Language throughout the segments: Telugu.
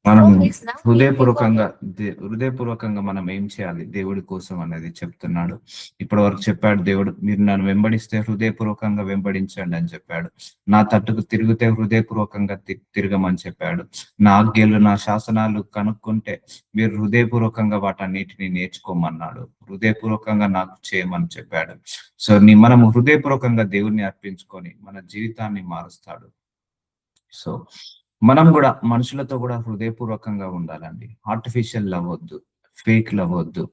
మనం హృదయపూర్వకంగా మనం ఏం చేయాలి దేవుడి కోసం అనేది చెప్తున్నాడు. ఇప్పటి వరకు చెప్పాడు దేవుడు, మీరు నన్ను వెంబడిస్తే హృదయపూర్వకంగా వెంబడించండి అని చెప్పాడు. నా తట్టుకు తిరిగితే హృదయపూర్వకంగా తిరగమని చెప్పాడు. నా ఆజ్ఞలు నా శాసనాలు కనుక్కుంటే మీరు హృదయపూర్వకంగా వాటన్నిటిని నేర్చుకోమన్నాడు. హృదయపూర్వకంగా నాకు చేయమని చెప్పాడు. సో మనము హృదయపూర్వకంగా దేవుడిని అర్పించుకొని మన జీవితాన్ని మారుస్తాడు. సో మనం కూడా మనుషులతో కూడా హృదయపూర్వకంగా ఉండాలండి. ఆర్టిఫిషియల్ లవ్ వద్దు, ఫేక్ లవ్ వద్దు,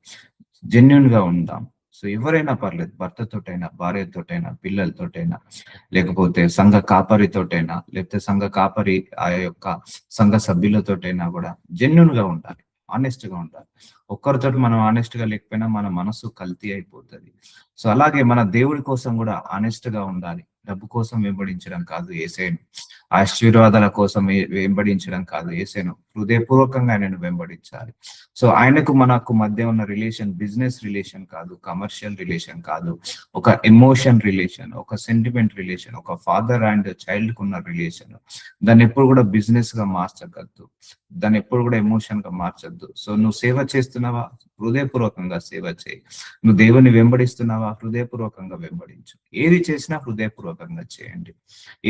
జెన్యున్ గా ఉందాం. సో ఎవరైనా పర్లేదు, భర్తతోటైనా, భార్యతోటైనా, పిల్లలతోటైనా, లేకపోతే సంఘ కాపరితోటైనా, లేకపోతే సంఘ కాపరి ఆ యొక్క సంఘ సభ్యులతోటైనా కూడా జెన్యున్ గా ఉండాలి, ఆనెస్ట్ గా ఉండాలి. ఒక్కరితో మనం ఆనెస్ట్ గా లేకపోయినా మన మనసు కల్తీ అయిపోతుంది. సో అలాగే మన దేవుడి కోసం కూడా ఆనెస్ట్ గా ఉండాలి. డబ్బు కోసం వెంబడించడం కాదు యేసేను, ఆశీర్వాదాల కోసం వెంబడించడం కాదు యేసేను, హృదయపూర్వకంగా ఆయనను వెంబడించాలి. సో ఆయనకు మనకు మధ్య ఉన్న రిలేషన్ బిజినెస్ రిలేషన్ కాదు, కమర్షియల్ రిలేషన్ కాదు, ఒక ఎమోషన్ రిలేషన్, ఒక సెంటిమెంట్ రిలేషన్, ఒక ఫాదర్ అండ్ చైల్డ్ కు ఉన్న రిలేషన్. దాన్ని ఎప్పుడు కూడా బిజినెస్ గా మార్చగద్దు, దాన్ని ఎప్పుడు కూడా ఎమోషన్ గా మార్చద్దు. సో నువ్వు సేవ చేస్తున్నావా, హృదయపూర్వకంగా సేవ చేయి. నువ్వు దేవుని వెంబడిస్తున్నావా, హృదయపూర్వకంగా వెంబడించు. ఏది చేసినా హృదయపూర్వకంగా చేయండి,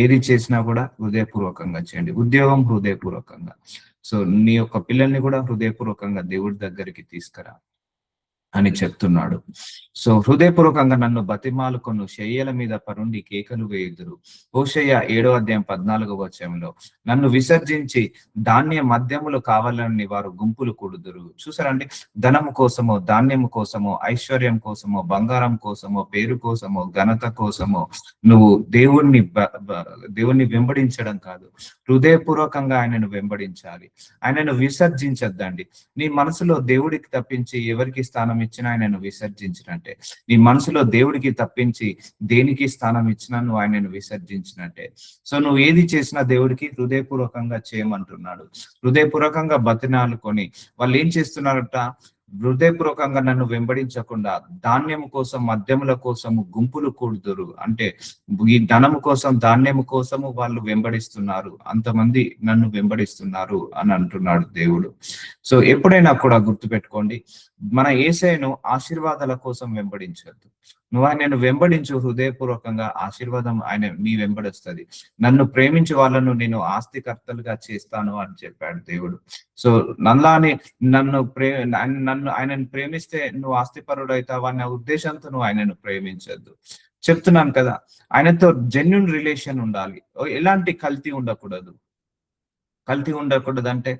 ఏది చేసినా కూడా హృదయపూర్వకంగా చేయండి. ఉద్యోగం హృదయపూర్వకంగా. సో నీ యొక్క పిల్లల్ని కూడా హృదయపూర్వకంగా దేవుడి దగ్గరికి తీసుకురా అని చెప్తున్నాడు. సో హృదయపూర్వకంగా నన్ను బతిమాలుకొను శయ్యల మీద పరుండి కేకలు వేయుదురు. హోషేయ 7:14 నన్ను విసర్జించి ధాన్య మద్యములు కావాలని వారు గుంపులు కూడుదురు. చూసారండి, ధనము కోసమో, ధాన్యము కోసమో, ఐశ్వర్యం కోసమో, బంగారం కోసమో, పేరు కోసమో, ఘనత కోసమో నువ్వు దేవుణ్ణి వెంబడించడం కాదు, హృదయపూర్వకంగా ఆయనను వెంబడించాలి. ఆయనను విసర్జించద్దండి. నీ మనసులో దేవుడికి తప్పించి ఎవరికి స్థానం ఇచ్చినా ఆయనను విసర్జించినట్టే. నీ మనసులో దేవుడికి తప్పించి దేనికి స్థానం ఇచ్చినా నువ్వు ఆయనను విసర్జించినట్టే. సో నువ్వు ఏది చేసినా దేవుడికి హృదయపూర్వకంగా చేయమంటున్నాడు. హృదయపూర్వకంగా బతినాలుకొని వాళ్ళు ఏం చేస్తున్నారట, హృదయపూర్వకంగా నన్ను వెంబడించకుండా ధాన్యము కోసం, మద్యముల కోసము గుంపులు కూడుదురు. అంటే ఈ ధనము కోసం, ధాన్యము కోసము వాళ్ళు వెంబడిస్తున్నారు, అంతమంది నన్ను వెంబడిస్తున్నారు అని అంటున్నాడు దేవుడు. సో ఎప్పుడైనా కూడా గుర్తుపెట్టుకోండి, మన యేసయ్యను ఆశీర్వాదాల కోసం వెంబడించద్దు. నువ్వు ఆయనను వెంబడించు హృదయపూర్వకంగా, ఆశీర్వాదం ఆయన నీ వెంబడిస్తుంది. నన్ను ప్రేమించే వాళ్ళను నేను ఆస్తికర్తలుగా చేస్తాను అని చెప్పాడు దేవుడు. సో నల్లాని ఆయనను ప్రేమిస్తే నువ్వు ఆస్తిపరుడు అవుతావు అనే ఉద్దేశంతో నువ్వు ఆయనను ప్రేమించద్దు. చెప్తున్నాను కదా, ఆయనతో జెన్యున్ రిలేషన్ ఉండాలి. ఎలాంటి కల్తీ ఉండకూడదు. కల్తీ ఉండకూడదు అంటే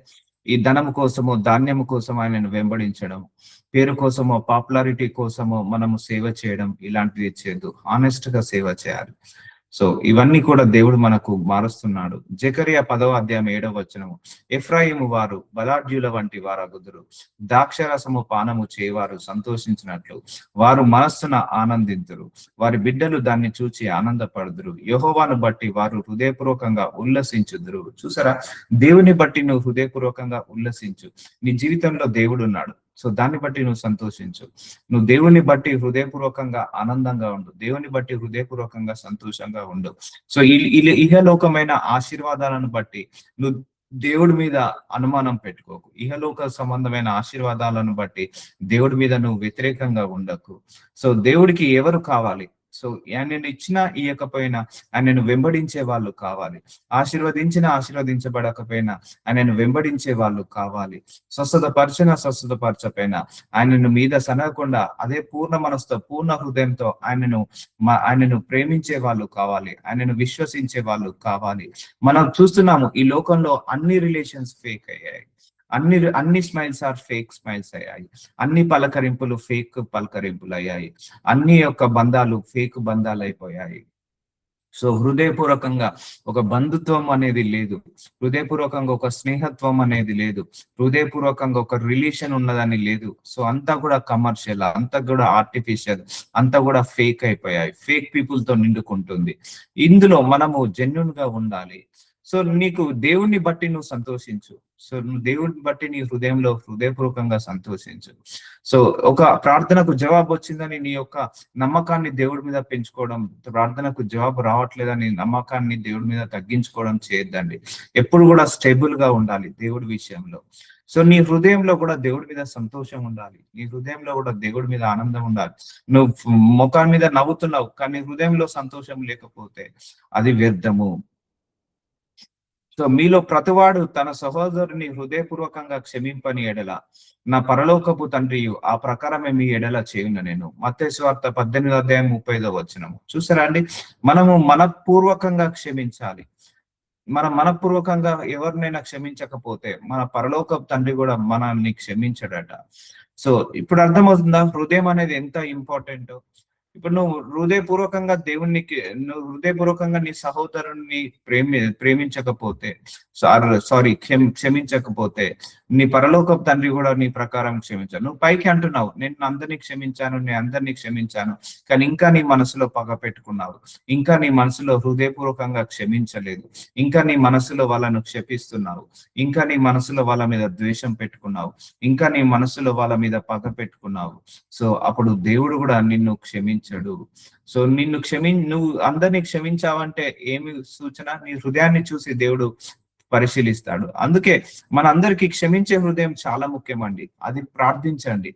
ఈ ధనము కోసమో, ధాన్యము కోసం ఆయనను వెంబడించడం, పేరు కోసమో, పాపులారిటీ కోసమో మనము సేవ చేయడం, ఇలాంటివి చేయొద్దు. ఆనెస్ట్ గా సేవ చేయాలి. సో ఇవన్నీ కూడా దేవుడు మనకు మారుస్తున్నాడు. జకరియా 10:7 ఎఫ్రాయిము వారు బలాఢ్యుల వంటి వారగుదురు, ద్రాక్షరసము పానము చేయవారు సంతోషించినట్లు వారు మనస్సున ఆనందింతురు, వారి బిడ్డలు దాన్ని చూచి ఆనందపడుదురు, యెహోవాను బట్టి వారు హృదయపూర్వకంగా ఉల్లసించుదురు. చూసారా, దేవుని బట్టి నువ్వు హృదయపూర్వకంగా ఉల్లసించు. నీ జీవితంలో దేవుడు ఉన్నాడు, సో దాన్ని బట్టి నువ్వు సంతోషించు. నువ్వు దేవుని బట్టి హృదయపూర్వకంగా ఆనందంగా ఉండు, దేవుని బట్టి హృదయపూర్వకంగా సంతోషంగా ఉండు. సో ఇహలోకమైన ఆశీర్వాదాలను బట్టి నువ్వు దేవుడి మీద అనుమానం పెట్టుకోకు. ఇహలోక సంబంధమైన ఆశీర్వాదాలను బట్టి దేవుడి మీద నువ్వు వ్యతిరేకంగా ఉండకు. సో దేవుడికి ఎవరు కావాలి? సో ఆయనను ఇచ్చినా ఇయ్యకపోయినా ఆయనను వెంబడించే వాళ్ళు కావాలి. ఆశీర్వదించబడకపోయినా ఆయనను వెంబడించే వాళ్ళు కావాలి. స్వస్థతపరచకపోయినా ఆయనను మీద సనగకుండా అదే పూర్ణ మనసుతో, పూర్ణ హృదయంతో ఆయనను ప్రేమించే వాళ్ళు కావాలి, ఆయనను విశ్వసించే వాళ్ళు కావాలి. మనం చూస్తున్నాము ఈ లోకంలో అన్ని రిలేషన్స్ ఫేక్ అయ్యాయి, అన్ని స్మైల్స్ ఆర్ ఫేక్ స్మైల్స్ అయ్యాయి, అన్ని పలకరింపులు ఫేక్ పలకరింపులు అయ్యాయి, అన్ని యొక్క బంధాలు ఫేక్ బంధాలు అయిపోయాయి. సో హృదయపూర్వకంగా ఒక బంధుత్వం అనేది లేదు, హృదయపూర్వకంగా ఒక స్నేహత్వం అనేది లేదు, హృదయపూర్వకంగా ఒక రిలేషన్ ఉన్నదని లేదు. సో అంతా కూడా కమర్షియల్, అంతా కూడా ఆర్టిఫిషియల్, అంతా కూడా ఫేక్ అయిపోయాయి, ఫేక్ పీపుల్ తో నిండుకుంటుంది. ఇందులో మనము జెన్యున్ గా ఉండాలి. సో నీకు దేవుణ్ణి బట్టి నువ్వు సంతోషించు. సో నువ్వు దేవుడిని బట్టి నీ హృదయంలో హృదయపూర్వకంగా సంతోషించు. సో ఒక ప్రార్థనకు జవాబు వచ్చిందని నీ యొక్క నమ్మకాన్ని దేవుడి మీద పెంచుకోవడం, ప్రార్థనకు జవాబు రావట్లేదని నమ్మకాన్ని దేవుడి మీద తగ్గించుకోవడం చేయొద్దండి. ఎప్పుడు కూడా స్టేబుల్ గా ఉండాలి దేవుడి విషయంలో. సో నీ హృదయంలో కూడా దేవుడి మీద సంతోషం ఉండాలి, నీ హృదయంలో కూడా దేవుడి మీద ఆనందం ఉండాలి. నువ్వు ముఖం మీద నవ్వుతున్నావు కానీ హృదయంలో సంతోషం లేకపోతే అది వ్యర్థము. సో మీలో ప్రతివాడు తన సహోదరుని హృదయపూర్వకంగా క్షమింపని ఎడల నా పరలోకపు తండ్రియు ఆ ప్రకారమే మీ ఎడల చేయున నేను. మత్తయి సువార్త 18:35 చూసారా అండి? మనము మనపూర్వకంగా క్షమించాలి. మనం మనపూర్వకంగా ఎవరినైనా క్షమించకపోతే మన పరలోకపు తండ్రి కూడా మనల్ని క్షమించడట. సో ఇప్పుడు అర్థమవుతుందా హృదయం అనేది ఎంత ఇంపార్టెంట్? ఇప్పుడు నువ్వు హృదయపూర్వకంగా నువ్వు హృదయపూర్వకంగా నీ సహోదరుని ప్రేమించకపోతే, క్షమించకపోతే నీ పరలోకపు తండ్రి కూడా నీ ప్రకారం క్షమించాను. నువ్వు పైకి అంటున్నావు నేను అందరినీ క్షమించాను, కానీ ఇంకా నీ మనసులో పగ పెట్టుకున్నావు, ఇంకా నీ మనసులో హృదయపూర్వకంగా క్షమించలేదు, ఇంకా నీ మనసులో వాళ్ళను క్షపిస్తున్నావు, ఇంకా నీ మనసులో వాళ్ళ మీద ద్వేషం పెట్టుకున్నావు, ఇంకా నీ మనసులో వాళ్ళ మీద పగ పెట్టుకున్నావు. సో అప్పుడు దేవుడు కూడా నిన్ను క్షమించడు. సో నువ్వు అందరినీ క్షమించావంటే ఏమి సూచన? నీ హృదయాన్ని చూసి దేవుడు పరిశీలిస్తాడు. అందుకే మనందరికీ క్షమించే హృదయం చాలా ముఖ్యమండి. అది ప్రార్థించండి.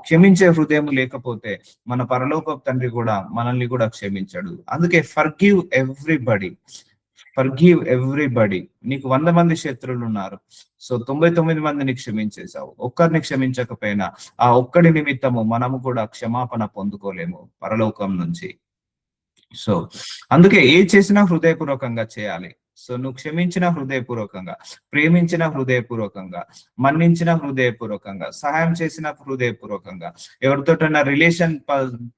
క్షమించే హృదయం లేకపోతే మన పరలోకపు తండ్రి కూడా మనల్ని కూడా క్షమించడు. అందుకే ఫర్గివ్ ఎవ్రీబడి. నీకు 100 మంది శత్రువులు ఉన్నారు, సో 99 మందిని క్షమించేశావు, ఒక్కరిని క్షమించకపోయినా ఆ ఒక్కడి నిమిత్తము మనము కూడా క్షమాపణ పొందుకోలేము పరలోకం నుంచి. సో అందుకే ఏ చేసినా హృదయపూర్వకంగా చేయాలి. సో నువ్వు క్షమించిన హృదయపూర్వకంగా, ప్రేమించిన హృదయపూర్వకంగా, మన్నించిన హృదయపూర్వకంగా, సహాయం చేసిన హృదయపూర్వకంగా, ఎవరితోటైనా రిలేషన్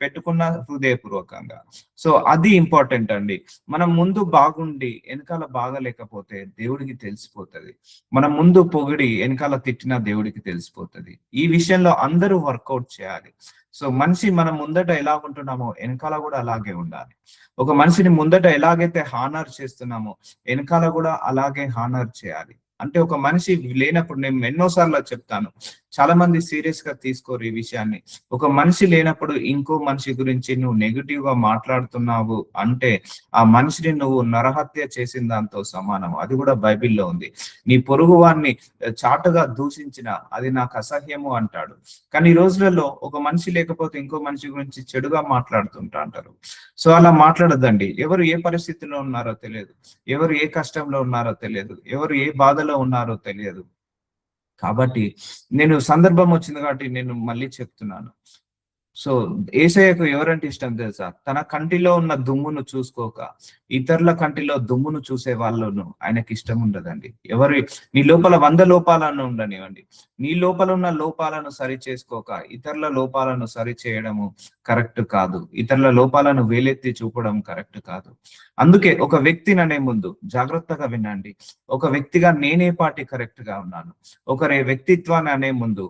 పెట్టుకున్న హృదయపూర్వకంగా. సో అది ఇంపార్టెంట్ అండి. మనం ముందు బాగుండి వెనకాల బాగలేకపోతే దేవుడికి తెలిసిపోతుంది. మనం ముందు పొగిడి వెనకాల తిట్టిన దేవుడికి తెలిసిపోతుంది. ఈ విషయంలో అందరూ వర్కౌట్ చేయాలి. సో మనిషి మనం ముందట ఎలా ఉంటున్నామో వెనకాల కూడా అలాగే ఉండాలి. ఒక మనిషిని ముందట ఎలాగైతే హానర్ చేస్తున్నామో వెనకాల కూడా అలాగే హానర్ చేయాలి. అంటే ఒక మనిషి లేనప్పుడు, నేను ఎన్నోసార్లు చెప్తాను, చాలా మంది సీరియస్ గా తీసుకోరు ఈ విషయాన్ని. ఒక మనిషి లేనప్పుడు ఇంకో మనిషి గురించి నువ్వు నెగిటివ్ గా మాట్లాడుతున్నావు అంటే ఆ మనిషిని నువ్వు నరహత్య చేసిన దాంతో సమానం. అది కూడా బైబిల్లో ఉంది. నీ పొరుగు వాడిని చాటుగా దూషించిన అది నాకు అసహ్యము అంటాడు. కానీ ఈ రోజులలో ఒక మనిషి లేకపోతే ఇంకో మనిషి గురించి చెడుగా మాట్లాడుతుంటా అంటారు. సో అలా మాట్లాడద్దండి. ఎవరు ఏ పరిస్థితిలో ఉన్నారో తెలియదు, ఎవరు ఏ కష్టంలో ఉన్నారో తెలియదు, ఎవరు ఏ బాధలో ఉన్నారో తెలియదు. కాబట్టి నేను సందర్భం వచ్చింది కాబట్టి నేను మళ్ళీ చెప్తున్నాను. సో యేసయ్యకు ఎవరంటే ఇష్టం తెలుసా? తన కంటిలో ఉన్న దుమ్మును చూసుకోక ఇతరుల కంటిలో దుమ్మును చూసే వాళ్ళను ఆయనకి ఇష్టం ఉండదండి. నీ లోపల 100 లోపాలను ఉండనివ్వండి, నీ లోపల ఉన్న లోపాలను సరి చేసుకోక ఇతరుల లోపాలను సరి చేయడము కరెక్ట్ కాదు. ఇతరుల లోపాలను వేలెత్తి చూపడం కరెక్ట్ కాదు. అందుకే ఒక వ్యక్తిని అనే ముందు జాగ్రత్తగా వినండి. ఒక వ్యక్తిగా నేనే పార్టీ కరెక్ట్ గా ఉన్నాను, ఒకరి వ్యక్తిత్వాన్ని అనే ముందు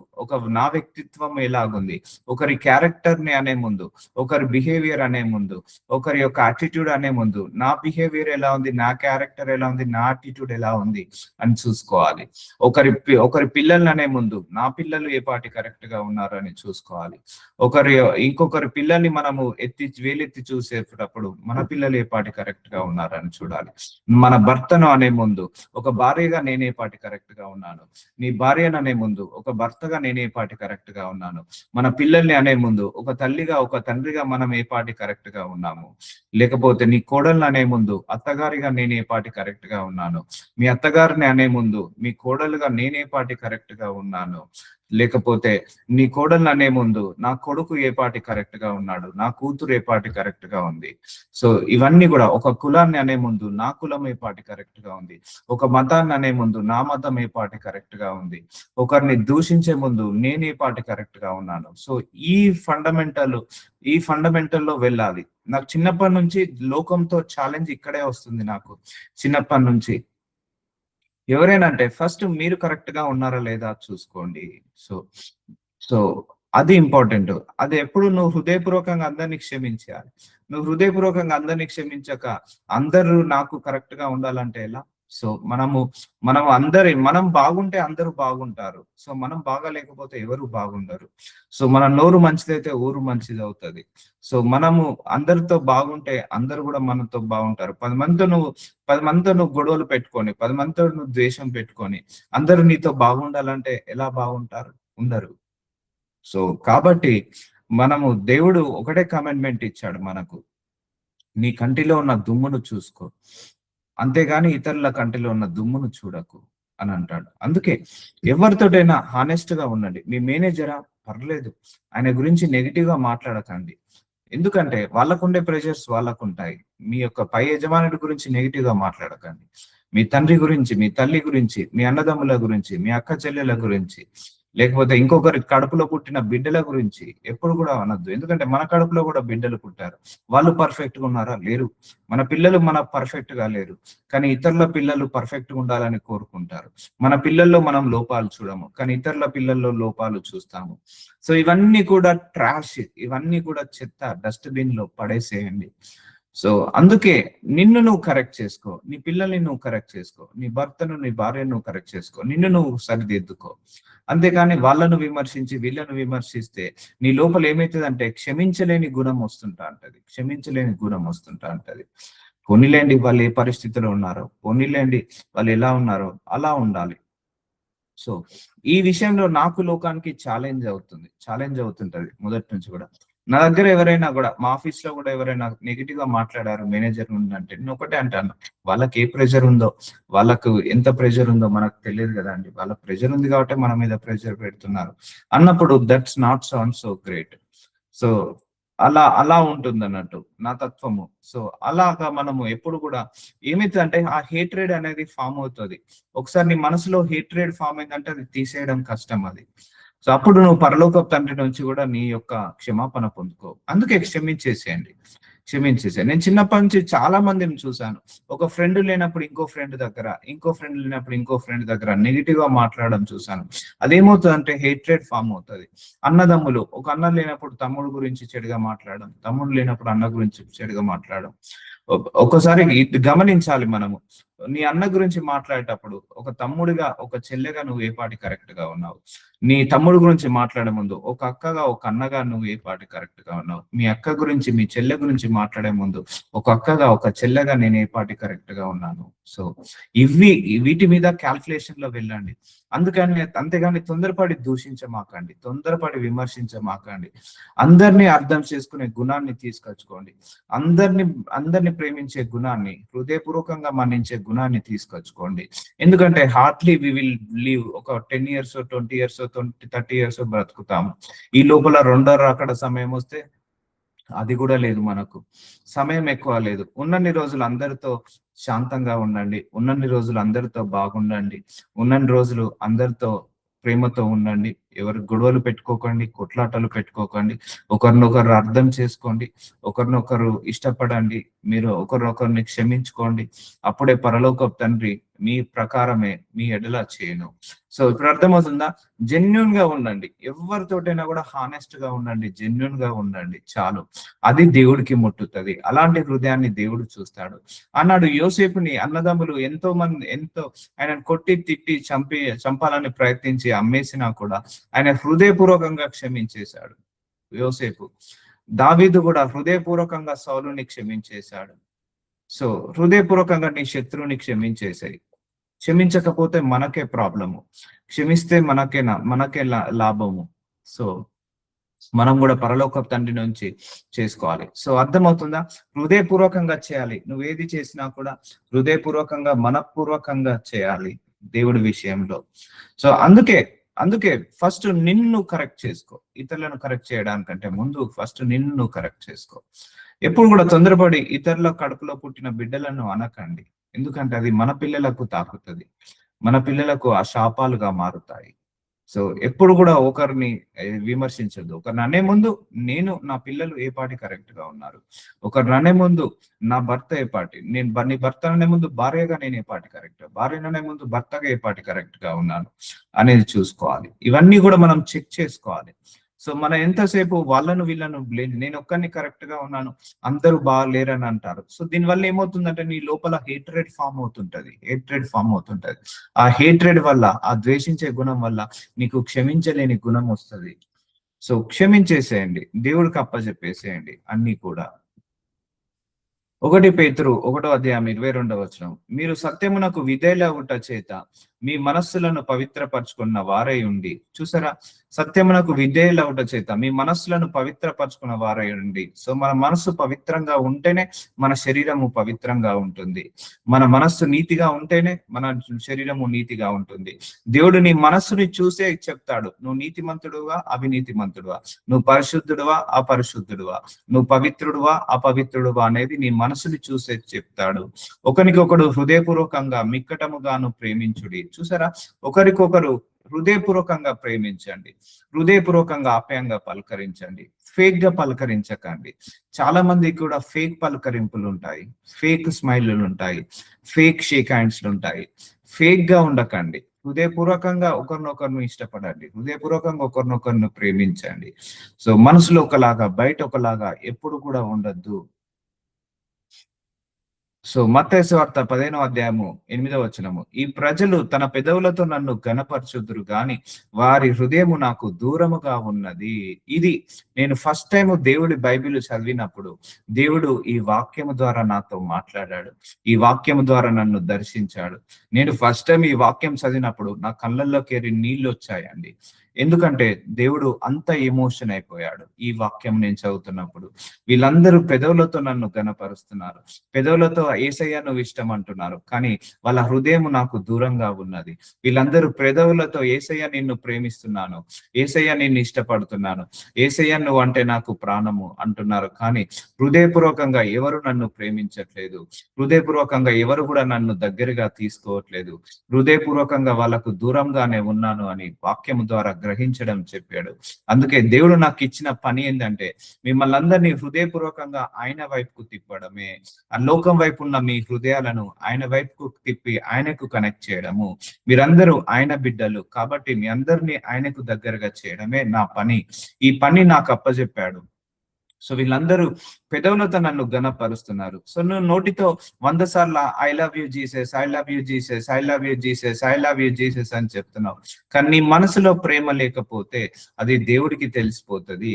నా వ్యక్తిత్వం ఎలాగుంది, ఒకరి క్యారెక్టర్ ని అనే ముందు, ఒకరి బిహేవియర్ అనే ముందు, ఒకరి యొక్క యాటిట్యూడ్ అనే ముందు నా బిహేవియర్ ఎలా ఉంది, నా క్యారెక్టర్ ఎలా ఉంది, నా యాటిట్యూడ్ ఎలా ఉంది అని చూసుకోవాలి. ఒకరి పిల్లల్ని అనే ముందు నా పిల్లలు ఏ పార్టీ కరెక్ట్ గా ఉన్నారు అని చూసుకోవాలి. ఇంకొకరి పిల్లల్ని మనము వేలెత్తి చూసేటప్పుడు మన పిల్లలు ఏ పార్టీ కరెక్ట్ గా ఉన్నారని చూడాలి. మన భర్తను అనే ముందు ఒక భార్యగా నేనే పార్టీ కరెక్ట్ గా ఉన్నాను, నీ భార్యను అనే ముందు ఒక భర్తగా నేనే పార్టీ కరెక్ట్ గా ఉన్నాను, మన పిల్లల్ని అనే ముందు ఒక తల్లిగా ఒక తండ్రిగా మనం ఏ పార్టీ కరెక్ట్ గా ఉన్నాము. లేకపోతే నీ కోడల్ని అనే ముందు అత్తగారిగా నేనే పార్టీ కరెక్ట్ గా ఉన్నాను, మీ అత్తగారిని అనే ముందు మీ కోడలుగా నేనే పార్టీ కరెక్ట్ గా ఉన్నాను. లేకపోతే నీ కోడల్ని అనే ముందు నా కొడుకు ఏ పార్టీ కరెక్ట్ గా ఉన్నాడు, నా కూతురు ఏ పార్టీ కరెక్ట్ గా ఉంది. సో ఇవన్నీ కూడా ఒక కులాన్ని అనే ముందు నా కులం ఏ పార్టీ కరెక్ట్ గా ఉంది, ఒక మతాన్ని అనే ముందు నా మతం ఏ పార్టీ కరెక్ట్ గా ఉంది, ఒకరిని దూషించే ముందు నేను ఏ పార్టీ కరెక్ట్ గా ఉన్నాను. సో ఈ ఫండమెంటల్ లో వెళ్ళాలి. నాకు చిన్నప్పటి నుంచి లోకంతో ఛాలెంజ్ ఇక్కడే వస్తుంది. నాకు చిన్నప్పటి నుంచి ఎవరైనా అంటే ఫస్ట్ మీరు కరెక్ట్ గా ఉన్నారా లేదా చూసుకోండి. సో సో అది ఇంపార్టెంట్. అది ఎప్పుడు నువ్వు హృదయపూర్వకంగా అందరిని క్షమించాలి. నువ్వు హృదయపూర్వకంగా అందరిని క్షమించక అందరూ నాకు కరెక్ట్ గా ఉండాలంటే ఎలా? సో మనం బాగుంటే అందరూ బాగుంటారు. సో మనం బాగాలేకపోతే ఎవరు బాగుండరు. సో మన నోరు మంచిదైతే ఊరు మంచిదవుతది. సో మనము అందరితో బాగుంటే అందరూ కూడా మనతో బాగుంటారు. 10 మందితో నువ్వు గొడవలు పెట్టుకొని, 10 మందితో నువ్వు ద్వేషం పెట్టుకొని అందరూ నీతో బాగుండాలంటే ఎలా బాగుంటారు? ఉండరు. సో కాబట్టి దేవుడు ఒకటే కమెంట్మెంట్ ఇచ్చాడు మనకు. నీ కంటిలో ఉన్న దుమ్మును చూసుకో, అంతేగాని ఇతరుల కంటిలో ఉన్న దుమ్మును చూడకు అని అంటాడు. అందుకే ఎవరితోటైనా హానెస్ట్ గా ఉండండి. మీ మేనేజరా పర్లేదు, ఆయన గురించి నెగిటివ్ గా మాట్లాడకండి. ఎందుకంటే వాళ్ళకుండే ప్రెషర్స్ వాళ్ళకుంటాయి. మీ యొక్క పై యజమానుడి గురించి నెగిటివ్ గా మాట్లాడకండి. మీ తండ్రి గురించి, మీ తల్లి గురించి, మీ అన్నదమ్ముల గురించి, మీ అక్క చెల్లెల గురించి, లేకపోతే ఇంకొకరి కడుపులో పుట్టిన బిడ్డల గురించి ఎప్పుడు కూడా అనొద్దు. ఎందుకంటే మన కడుపులో కూడా బిడ్డలు పుట్టారు. వాళ్ళు పర్ఫెక్ట్ గా ఉన్నారా? లేరు. మన పిల్లలు పర్ఫెక్ట్ గా లేరు. కానీ ఇతరుల పిల్లలు పర్ఫెక్ట్ గా ఉండాలని కోరుకుంటారు. మన పిల్లల్లో మనం లోపాలు చూడము, కానీ ఇతరుల పిల్లల్లో లోపాలు చూస్తాము. సో ఇవన్నీ కూడా ట్రాష్, ఇవన్నీ కూడా చెత్త డస్ట్బిన్ లో పడేసేయండి. సో అందుకే నిన్ను నువ్వు కరెక్ట్ చేసుకో, నీ పిల్లల్ని నువ్వు కరెక్ట్ చేసుకో, నీ భర్తను నీ భార్యను నువ్వు కరెక్ట్ చేసుకో, నిన్ను నువ్వు సరిదిద్దుకో. అంతేకాని వాళ్ళను విమర్శించి వీళ్ళను విమర్శిస్తే నీ లోపల ఏమైతుందంటే క్షమించలేని గుణం వస్తుంటా ఉంటది. పోనీలేండి వాళ్ళు ఏ పరిస్థితిలో ఉన్నారో, పోనీలేండి వాళ్ళు ఎలా ఉన్నారో అలా ఉండాలి. సో ఈ విషయంలో నాకు లోకానికి ఛాలెంజ్ అవుతుంటది మొదటి నుంచి కూడా. నా దగ్గర ఎవరైనా కూడా, మా ఆఫీస్ లో కూడా ఎవరైనా నెగిటివ్ గా మాట్లాడారు మేనేజర్ నుండి అంటే నేను ఒకటే అంటాను, వాళ్ళకి ఏ ప్రెషర్ ఉందో, వాళ్ళకు ఎంత ప్రెషర్ ఉందో మనకు తెలియదు కదా అండి. వాళ్ళ ప్రెషర్ ఉంది కాబట్టి మన మీద ప్రెషర్ పెడుతున్నారు అన్నప్పుడు that's not sound so great. So అలా ఉంటుంది అన్నట్టు నా తత్వము. సో అలాగా మనము ఎప్పుడు కూడా ఏమైతుందంటే ఆ హేట్రేడ్ అనేది ఫామ్ అవుతుంది. ఒకసారి నీ మనసులో హేట్రేడ్ ఫామ్ అయిందంటే అది తీసేయడం కష్టం అది. సో అప్పుడు నువ్వు పరలోక తండ్రి నుంచి కూడా నీ యొక్క క్షమాపణ పొందుకో. అందుకే క్షమించేసేయండి. నేను చిన్నప్పటి నుంచి చాలా మందిని చూశాను. ఒక ఫ్రెండ్ లేనప్పుడు ఇంకో ఫ్రెండ్ దగ్గర, ఇంకో ఫ్రెండ్ లేనప్పుడు ఇంకో ఫ్రెండ్ దగ్గర నెగిటివ్ గా మాట్లాడడం చూశాను. అదేమవుతుందంటే హేట్రేడ్ ఫామ్ అవుతుంది. అన్నదమ్ములు, ఒక అన్న లేనప్పుడు తమ్ముడు గురించి చెడుగా మాట్లాడడం, తమ్ముడు లేనప్పుడు అన్న గురించి చెడుగా మాట్లాడడం. ఒకసారి గమనించాలి మనము. నీ అన్న గురించి మాట్లాడేటప్పుడు ఒక తమ్ముడిగా, ఒక చెల్లెగా నువ్వు ఏ పాటి కరెక్ట్ గా ఉన్నావు? నీ తమ్ముడు గురించి మాట్లాడే ముందు ఒక అక్కగా, ఒక అన్నగా నువ్వు ఏ పాటి కరెక్ట్ గా ఉన్నావు? మీ అక్క గురించి, మీ చెల్లె గురించి మాట్లాడే ముందు ఒక అక్కగా, ఒక చెల్లెగా నేను ఏ పాటి కరెక్ట్ గా ఉన్నాను? సో వీటి మీద క్యాల్కులేషన్ లో వెళ్ళండి. అంతేగాని తొందరపడి దూషించమాకండి, తొందరపడి విమర్శించమాకండి. అందరినీ అర్థం చేసుకునే గుణాన్ని తీసుకొచ్చుకోండి. అందరిని ప్రేమించే గుణాన్ని, హృదయపూర్వకంగా మన్నించే గుణాన్ని తీసుకొచ్చుకోండి. ఎందుకంటే హార్ట్లీ వి విల్ లీవ్ ఒక 10 years 20 years 30 years బ్రతుకుతాము. ఈ లోపల రెండో రాకడ సమయం వస్తే అది కూడా లేదు. మనకు సమయం ఎక్కువ లేదు. ఉన్నన్ని రోజులు అందరితో శాంతంగా ఉండండి, ఉన్నన్ని రోజులు అందరితో బాగుండండి, ఉన్నన్ని రోజులు అందరితో ప్రేమతో ఉండండి. ఎవరు గొడవలు పెట్టుకోకండి, కొట్లాటలు పెట్టుకోకండి. ఒకరినొకరు అర్థం చేసుకోండి, ఒకరినొకరు ఇష్టపడండి, మీరు ఒకరినొకరిని క్షమించుకోండి. అప్పుడే పరలోకపు తండ్రి మీ ప్రకారమే మీ ఎడల చేయను. సో ఇప్పుడు అర్థమవుతుందా? జెన్యున్ గా ఉండండి, ఎవరితోటైనా కూడా హానెస్ట్ గా ఉండండి, జెన్యున్ గా ఉండండి చాలు. అది దేవుడికి ముట్టుతుంది. అలాంటి హృదయాన్ని దేవుడు చూస్తాడు అన్నాడు. యోసేపుని అన్నదమ్ములు ఎంతో ఆయన కొట్టి తిట్టి చంపాలని ప్రయత్నించి అమ్మేసినా కూడా ఆయన హృదయపూర్వకంగా క్షమించేశాడు యోసేపు. దావీదు కూడా హృదయపూర్వకంగా సౌలుని క్షమించేశాడు. సో హృదయపూర్వకంగా నీ శత్రువుని క్షమించేసాయి. క్షమించకపోతే మనకే ప్రాబ్లము, క్షమిస్తే మనకే లాభము. సో మనం కూడా పరలోక తండ్రి నుంచి చేసుకోవాలి. సో అర్థమవుతుందా? హృదయపూర్వకంగా చేయాలి. నువ్వేది చేసినా కూడా హృదయపూర్వకంగా, మనపూర్వకంగా చేయాలి దేవుడి విషయంలో. సో అందుకే ఫస్ట్ నిన్ను కరెక్ట్ చేసుకో. ఇతరులను కరెక్ట్ చేయడానికంటే ముందు ఫస్ట్ నిన్ను కరెక్ట్ చేసుకో. ఎప్పుడు కూడా తొందరపడి ఇతరుల కడుపులో పుట్టిన బిడ్డలను అనకండి. ఎందుకంటే అది మన పిల్లలకు తాకుతుంది, మన పిల్లలకు ఆ శాపాలుగా మారుతాయి. సో ఎప్పుడు కూడా ఒకరిని విమర్శించద్దు. ఒకరిని అనే ముందు నా పిల్లలు ఏ పాటి కరెక్ట్ గా ఉన్నారు, ఒకరిని అనే ముందు నా భర్త ఏ పాటి, నీ భర్త అనే ముందు భార్యగా నేను ఏ పాటి కరెక్ట్, భార్యననే ముందు భర్తగా ఏ పాటి కరెక్ట్ గా ఉన్నాను అనేది చూసుకోవాలి. ఇవన్నీ కూడా మనం చెక్ చేసుకోవాలి. సో మనం ఎంతసేపు వాళ్ళను వీళ్ళను బ్లేమ్, నేను ఒక్కరిని కరెక్ట్ గా ఉన్నాను, అందరూ బాగాలేరని అంటారు. సో దీనివల్ల ఏమవుతుందంటే నీ లోపల హేట్రెడ్ ఫామ్ అవుతుంటది. ఆ హేట్రెడ్ వల్ల, ఆ ద్వేషించే గుణం వల్ల నీకు క్షమించలేని గుణం వస్తుంది. సో క్షమించేసేయండి, దేవుడికి అప్పచెప్పేసేయండి అన్ని కూడా. 1 పేతురు 1వ అధ్యాయం 22వ వచనం, మీరు సత్యమునకు విధేయులగుట చేత మీ మనస్సులను పవిత్రపరచుకున్న వారై ఉండి. చూసారా, సత్యమునకు విధేయులగుట చేత మీ మనస్సులను పవిత్రపరచుకున్న వారై ఉండి. సో మన మనస్సు పవిత్రంగా ఉంటేనే మన శరీరము పవిత్రంగా ఉంటుంది. మన మనస్సు నీతిగా ఉంటేనే మన శరీరము నీతిగా ఉంటుంది. దేవుడు నీ మనస్సుని చూసే చెప్తాడు, నువ్వు నీతిమంతుడువా అవినీతిమంతుడువా, నువ్వు పరిశుద్ధుడువా అపరిశుద్ధుడువా, నువ్వు పవిత్రుడువా అపవిత్రుడువా అనేది నీ మనసుని చూసే చెప్తాడు. ఒకరికొకడు హృదయపూర్వకంగా మిక్కటముగాను ప్రేమించుడి. చూసారా, ఒకరికొకరు హృదయపూర్వకంగా ప్రేమించండి, హృదయపూర్వకంగా ఆప్యాయంగా పలకరించండి, ఫేక్ గా పలకరించకండి. చాలా మంది కూడా ఫేక్ పలకరింపులు ఉంటాయి, ఫేక్ స్మైల్లు ఉంటాయి, ఫేక్ షేక్ హ్యాండ్స్లు ఉంటాయి. ఫేక్ గా ఉండకండి, హృదయపూర్వకంగా ఒకరినొకరిని ఇష్టపడండి, హృదయపూర్వకంగా ఒకరినొకరిని ప్రేమించండి. సో మనసులో ఒకలాగా బయట ఒకలాగా ఎప్పుడు కూడా ఉండద్దు. సో మత్తయి సువార్త 15వ అధ్యాయము 8వ వచనము, ఈ ప్రజలు తన పెదవులతో నన్ను ఘనపరచుదురు గాని వారి హృదయము నాకు దూరముగా ఉన్నది. ఇది నేను ఫస్ట్ టైం దేవుడి బైబిల్ చదివినప్పుడు దేవుడు ఈ వాక్యము ద్వారా నాతో మాట్లాడాడు, ఈ వాక్యము ద్వారా నన్ను దర్శించాడు. నేను ఫస్ట్ టైం ఈ వాక్యం చదివినప్పుడు నా కళ్ళల్లోకి నీళ్ళు వచ్చాయండి. ఎందుకంటే దేవుడు అంత ఎమోషన్ అయిపోయాడు ఈ వాక్యం నేను చదువుతున్నప్పుడు. వీళ్ళందరూ పెదవులతో నన్ను గణపరుస్తున్నారు, పెదవులతో ఏసయ్య నువ్వు ఇష్టం అంటున్నారు, కానీ వాళ్ళ హృదయం నాకు దూరంగా ఉన్నది. వీళ్ళందరూ పెదవులతో ఏసయ్య నిన్ను ప్రేమిస్తున్నాను, ఏసయ్య నిన్ను ఇష్టపడుతున్నాను, ఏసయ్య నువ్వు అంటే నాకు ప్రాణము అంటున్నారు, కానీ హృదయపూర్వకంగా ఎవరు నన్ను ప్రేమించట్లేదు, హృదయపూర్వకంగా ఎవరు కూడా నన్ను దగ్గరగా తీసుకోవట్లేదు, హృదయపూర్వకంగా వాళ్ళకు దూరంగానే ఉన్నాను అని వాక్యము ద్వారా గ్రహించడం చెప్పాడు. అందుకే దేవుడు నాకు ఇచ్చిన పని ఏంటంటే మిమ్మల్ని అందరినీ హృదయపూర్వకంగా ఆయన వైపుకు తిప్పడమే. ఆ లోకం వైపు ఉన్న మీ హృదయాలను ఆయన వైపుకు తిప్పి ఆయనకు కనెక్ట్ చేయడము. మీరందరూ ఆయన బిడ్డలు కాబట్టి మీ అందరినీ ఆయనకు దగ్గరగా చేయడమే నా పని. ఈ పని నాకు అప్పచెప్పాడు. సో వీళ్ళందరూ పెదవులతో నన్ను ఘనపరుస్తున్నారు. సో నువ్వు నోటితో 100 సార్లు I love you Jesus, I love you Jesus, I love you Jesus, I love you Jesus అని చెప్తున్నావు, కానీ నీ మనసులో ప్రేమ లేకపోతే అది దేవుడికి తెలిసిపోతుంది.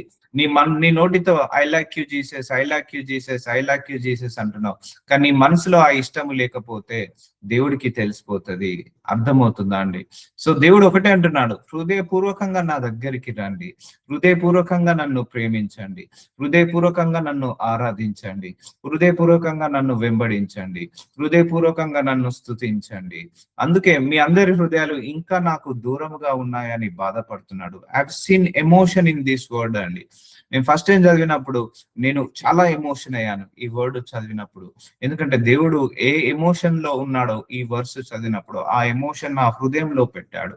నీ నోటితో I like you Jesus, I like you Jesus, I like you Jesus అంటున్నావు, కానీ నీ మనసులో ఆ ఇష్టము లేకపోతే దేవుడికి తెలిసిపోతుంది. అర్థమవుతుందా అండి? సో దేవుడు ఒకటే అంటున్నాడు, హృదయపూర్వకంగా నా దగ్గరికి రండి, హృదయపూర్వకంగా నన్ను ప్రేమించండి, హృదయపూర్వకంగా నన్ను ఆరాధించండి, హృదయపూర్వకంగా నన్ను వెంబడించండి, హృదయపూర్వకంగా నన్ను స్తుతించండి. అందుకే మీ అందరి హృదయాలు ఇంకా నాకు దూరముగా ఉన్నాయని బాధపడుతున్నాడు. I have seen emotion in this word అండి. నేను ఫస్ట్ టైం చదివినప్పుడు నేను చాలా ఎమోషన్ అయ్యాను ఈ వర్డ్ చదివినప్పుడు. ఎందుకంటే దేవుడు ఏ ఎమోషన్ లో ఉన్నాడో ఈ వర్స్ చదివినప్పుడు ఆ ఎమోషన్ నా హృదయంలో పెట్టాడు.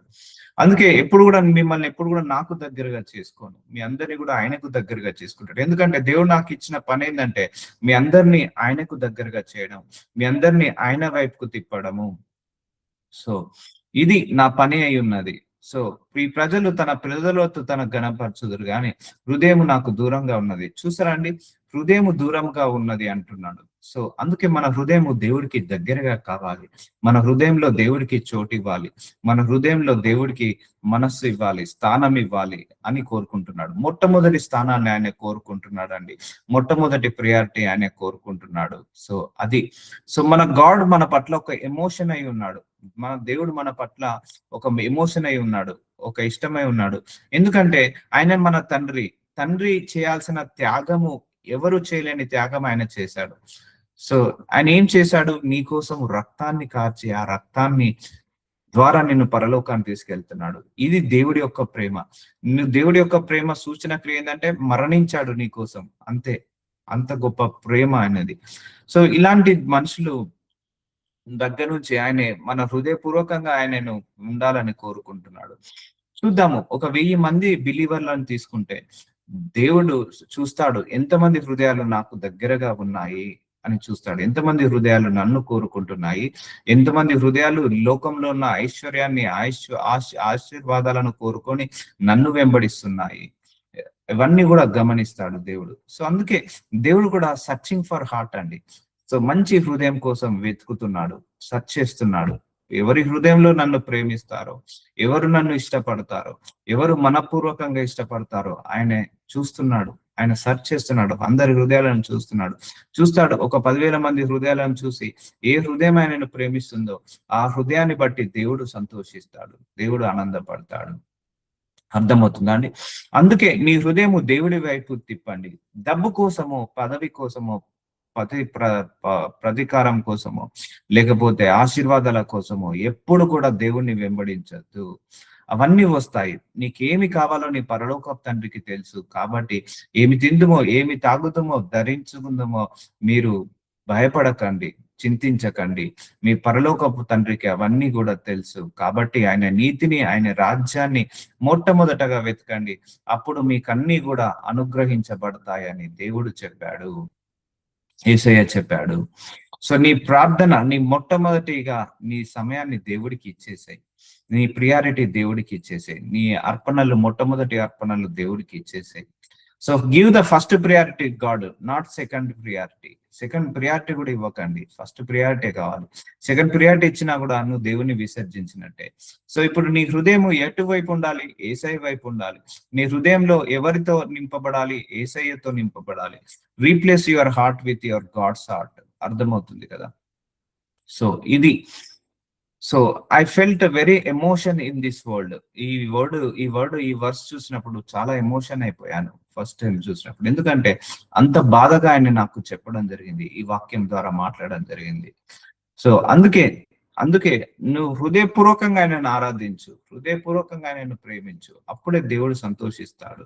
అందుకే ఎప్పుడు కూడా మిమ్మల్ని ఎప్పుడు కూడా నాకు దగ్గరగా చేసుకోను, మీ అందరినీ కూడా ఆయనకు దగ్గరగా చేసుకుంటాడు. ఎందుకంటే దేవుడు నాకు ఇచ్చిన పని ఏంటంటే మీ అందరినీ ఆయనకు దగ్గరగా చేయడం, మీ అందరినీ ఆయన వైపుకు తిప్పడము. సో ఇది నా పని అయి ఉన్నది. సో ఈ ప్రజలు తన ప్రజలతో తన గణపరచుదురు గాని హృదయం నాకు దూరంగా ఉన్నది. చూసారా అండి, హృదయం దూరంగా ఉన్నది అంటున్నాడు. సో అందుకే మన హృదయం దేవుడికి దగ్గరగా కావాలి, మన హృదయంలో దేవుడికి చోటు ఇవ్వాలి, మన హృదయంలో దేవుడికి మనస్సు ఇవ్వాలి, స్థానం ఇవ్వాలి అని కోరుకుంటున్నాడు. మొట్టమొదటి స్థానాన్ని ఆయన కోరుకుంటున్నాడు అండి, మొట్టమొదటి ప్రియారిటీ ఆయన కోరుకుంటున్నాడు. సో అది మన గాడ్ మన పట్ల ఒక ఎమోషన్ అయి ఉన్నాడు, మన దేవుడు మన పట్ల ఒక ఎమోషన్ అయి ఉన్నాడు, ఒక ఇష్టమై ఉన్నాడు. ఎందుకంటే ఆయన మన తండ్రి, తండ్రి చేయాల్సిన త్యాగము ఎవరు చేయలేని త్యాగం ఆయన చేశాడు. సో ఆయన ఏం చేశాడు, నీ కోసం రక్తాన్ని కార్చి ఆ రక్తాన్ని ద్వారా నిన్ను పరలోకాన్ని తీసుకెళ్తున్నాడు. ఇది దేవుడి యొక్క ప్రేమ. దేవుడి యొక్క ప్రేమ సూచన క్రియ ఏంటంటే మరణించాడు నీ కోసం, అంతే. అంత గొప్ప ప్రేమ ఆయనది. సో ఇలాంటి మనుషులు దగ్గర నుంచి ఆయనే మన హృదయపూర్వకంగా ఆయనను ఉండాలని కోరుకుంటున్నాడు. చూద్దాము, ఒక 1000 మంది బిలీవర్లను తీసుకుంటే దేవుడు చూస్తాడు ఎంతమంది హృదయాలు నాకు దగ్గరగా ఉన్నాయి అని చూస్తాడు, ఎంతమంది హృదయాలు నన్ను కోరుకుంటున్నాయి, ఎంతమంది హృదయాలు లోకంలో ఉన్న ఐశ్వర్యాన్ని ఆశీర్వాదాలను కోరుకొని నన్ను వెంబడిస్తున్నాయి. ఇవన్నీ కూడా గమనిస్తాడు దేవుడు. సో అందుకే దేవుడు కూడా సర్చింగ్ ఫర్ హార్ట్ అండి. సో మంచి హృదయం కోసం వెతుకుతున్నాడు, సెర్చ్ చేస్తున్నాడు. ఎవరి హృదయంలో నన్ను ప్రేమిస్తారో, ఎవరు నన్ను ఇష్టపడతారో, ఎవరు మనపూర్వకంగా ఇష్టపడతారో ఆయన చూస్తున్నాడు. ఆయన సెర్చ్ చేస్తున్నాడు, అందరి హృదయాలను చూస్తాడు. ఒక 10,000 మంది హృదయాలను చూసి ఏ హృదయం ఆయనను ప్రేమిస్తుందో ఆ హృదయాన్ని బట్టి దేవుడు సంతోషిస్తాడు, దేవుడు ఆనందపడతాడు. అర్థమవుతుందా అండి? అందుకే మీ హృదయము దేవుడి వైపు తిప్పండి. డబ్బు కోసమో, పదవి కోసమో, ప్రతీకారం కోసమో, లేకపోతే ఆశీర్వాదాల కోసమో ఎప్పుడు కూడా దేవుణ్ణి వెంబడించద్దు. అవన్నీ వస్తాయి. నీకేమి కావాలో నీ పరలోకపు తండ్రికి తెలుసు. కాబట్టి ఏమి తిందుమో, ఏమి తాగుతామో, ధరించుకుందామో మీరు భయపడకండి, చింతించకండి. మీ పరలోకపు తండ్రికి అవన్నీ కూడా తెలుసు. కాబట్టి ఆయన నీతిని, ఆయన రాజ్యాన్ని మొట్టమొదటగా వెతకండి. అప్పుడు మీకన్నీ కూడా అనుగ్రహించబడతాయని దేవుడు చెప్పాడు, యేసయ్య చెప్పాడు. సో నీ ప్రార్థన, నీ మొట్టమొదటిగా నీ సమయాన్ని దేవుడికి ఇచ్చేసాయి, నీ ప్రియారిటీ దేవుడికి ఇచ్చేసాయి, నీ అర్పణలు, మొట్టమొదటి అర్పణలు దేవుడికి ఇచ్చేసాయి. So give the first priority God, not second priority. Second priority కూడా ఇవ్వకండి, ఫస్ట్ ప్రియారిటీ కావాలి. సెకండ్ ప్రియారిటీ ఇచ్చినా కూడా నువ్వు దేవుని విసర్జించినట్టే. సో ఇప్పుడు నీ హృదయం ఎటువైపు ఉండాలి? యేసయ్య వైపు ఉండాలి. నీ హృదయంలో ఎవరితో నింపబడాలి? యేసయ్యతో నింపబడాలి. Replace your heart with your God's heart. అర్థమవుతుంది కదా? సో ఇది, so I felt very emotion in this world. ఈ వర్స్ చూసినప్పుడు చాలా ఎమోషన్ అయిపోయాను ఫస్ట్ టైం చూసినప్పుడు. ఎందుకంటే అంత బాధగా ఆయన నాకు చెప్పడం జరిగింది, ఈ వాక్యం ద్వారా మాట్లాడడం జరిగింది. సో అందుకే నువ్వు హృదయపూర్వకంగా ఆయనను ఆరాధించు, హృదయపూర్వకంగా ఆయనను ప్రేమించు, అప్పుడే దేవుడు సంతోషిస్తాడు.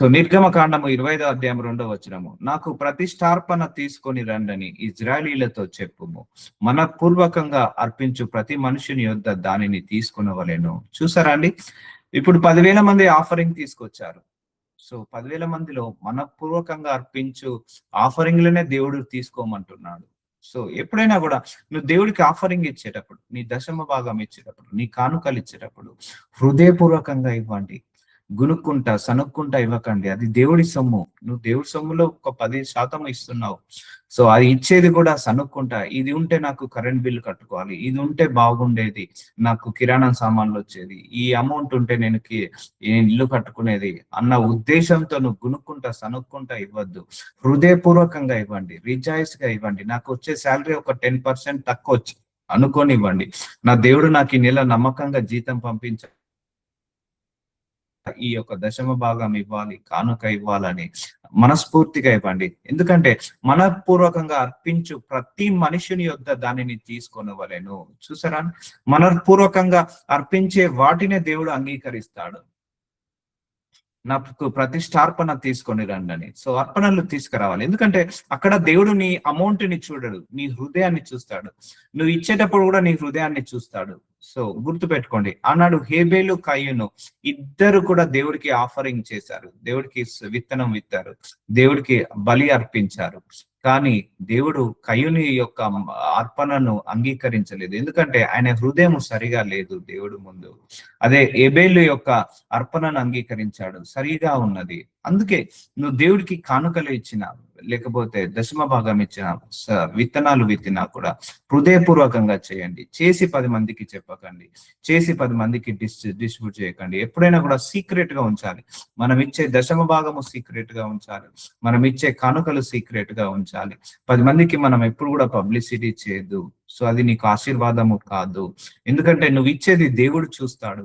సో నిర్గమకాండము 25వ అధ్యాయం 2వ వచనము, నాకు ప్రతిష్టార్పణ తీసుకొని రండని ఇజ్రాయేలీలతో చెప్పుము, మనపూర్వకంగా అర్పించు ప్రతి మనుషుని యొద్ద దానిని తీసుకునవలెను. చూసారా అండి? ఇప్పుడు 10,000 మంది ఆఫరింగ్ తీసుకొచ్చారు. సో 10,000 మందిలో మనపూర్వకంగా అర్పించు ఆఫరింగ్లనే దేవుడు తీసుకోమంటున్నాడు. సో ఎప్పుడైనా కూడా నువ్వు దేవుడికి ఆఫరింగ్ ఇచ్చేటప్పుడు, నీ దశమ భాగం ఇచ్చేటప్పుడు, నీ కానుకలు ఇచ్చేటప్పుడు హృదయపూర్వకంగా ఇవ్వండి. గునుక్కుంటా, సనుక్కుంటా ఇవ్వకండి. అది దేవుడి సొమ్ము. నువ్వు దేవుడి సొమ్ములో ఒక 10% ఇస్తున్నావు. సో అది ఇచ్చేది కూడా సనుక్కుంటా, ఇది ఉంటే నాకు కరెంట్ బిల్ కట్టుకోవాలి, ఇది ఉంటే బాగుండేది, నాకు కిరాణా సామాన్లు వచ్చేది, ఈ అమౌంట్ ఉంటే నేను ఇల్లు కట్టుకునేది అన్న ఉద్దేశంతో నువ్వు గునుక్కుంటా, సనుక్కుంటా ఇవ్వద్దు. హృదయపూర్వకంగా ఇవ్వండి, రిజాయిస్ గా ఇవ్వండి. నాకు వచ్చే శాలరీ ఒక 10% తక్కువ వచ్చి అనుకొని ఇవ్వండి. నా దేవుడు నాకు ఈ నెల నమ్మకంగా జీతం పంపించ, ఈ యొక్క దశమ భాగం ఇవ్వాలి, కానుక ఇవ్వాలని మనస్ఫూర్తిగా ఇవ్వండి. ఎందుకంటే మనపూర్వకంగా అర్పించు ప్రతి మనుషుని యొద్ద దానిని తీసుకొనవలెను. చూసారా? మనపూర్వకంగా అర్పించే వాటినే దేవుడు అంగీకరిస్తాడు. నాకు ప్రతిష్టార్పణ తీసుకొని రండి. సో అర్పణలు తీసుకురావాలి. ఎందుకంటే అక్కడ దేవుడు నీ అమౌంట్ ని చూడడు, నీ హృదయాన్ని చూస్తాడు. నువ్వు ఇచ్చేటప్పుడు కూడా నీ హృదయాన్ని చూస్తాడు. సో గుర్తు పెట్టుకోండి, ఆనాడు హేబేలు, కయ్యూను ఇద్దరు కూడా దేవుడికి ఆఫరింగ్ చేశారు, దేవుడికి విత్తనం విత్తారు, దేవుడికి బలి అర్పించారు. కానీ దేవుడు కయ్యూని యొక్క అర్పణను అంగీకరించలేదు. ఎందుకంటే ఆయన హృదయం సరిగా లేదు దేవుడు ముందు. అదే హేబేలు యొక్క అర్పణను అంగీకరించాడు, సరిగా ఉన్నది. అందుకే నువ్వు దేవుడికి కానుకలు ఇచ్చిన, లేకపోతే దశమ భాగం ఇచ్చిన, విత్తనాలు విత్తినా కూడా హృదయపూర్వకంగా చేయండి. చేసి 10 మందికి చెప్పకండి, చేసి 10 మందికి డిస్ట్రిబ్యూట్ చేయకండి. ఎప్పుడైనా కూడా సీక్రెట్ గా ఉంచాలి. మనం ఇచ్చే దశమ భాగము సీక్రెట్ గా ఉంచాలి, మనం ఇచ్చే కానుకలు సీక్రెట్ గా ఉంచాలి. 10 మందికి మనం ఎప్పుడు కూడా పబ్లిసిటీ చేయొద్దు. సో అది నీకు ఆశీర్వాదము కాదు. ఎందుకంటే నువ్వు ఇచ్చేది దేవుడు చూస్తాడు,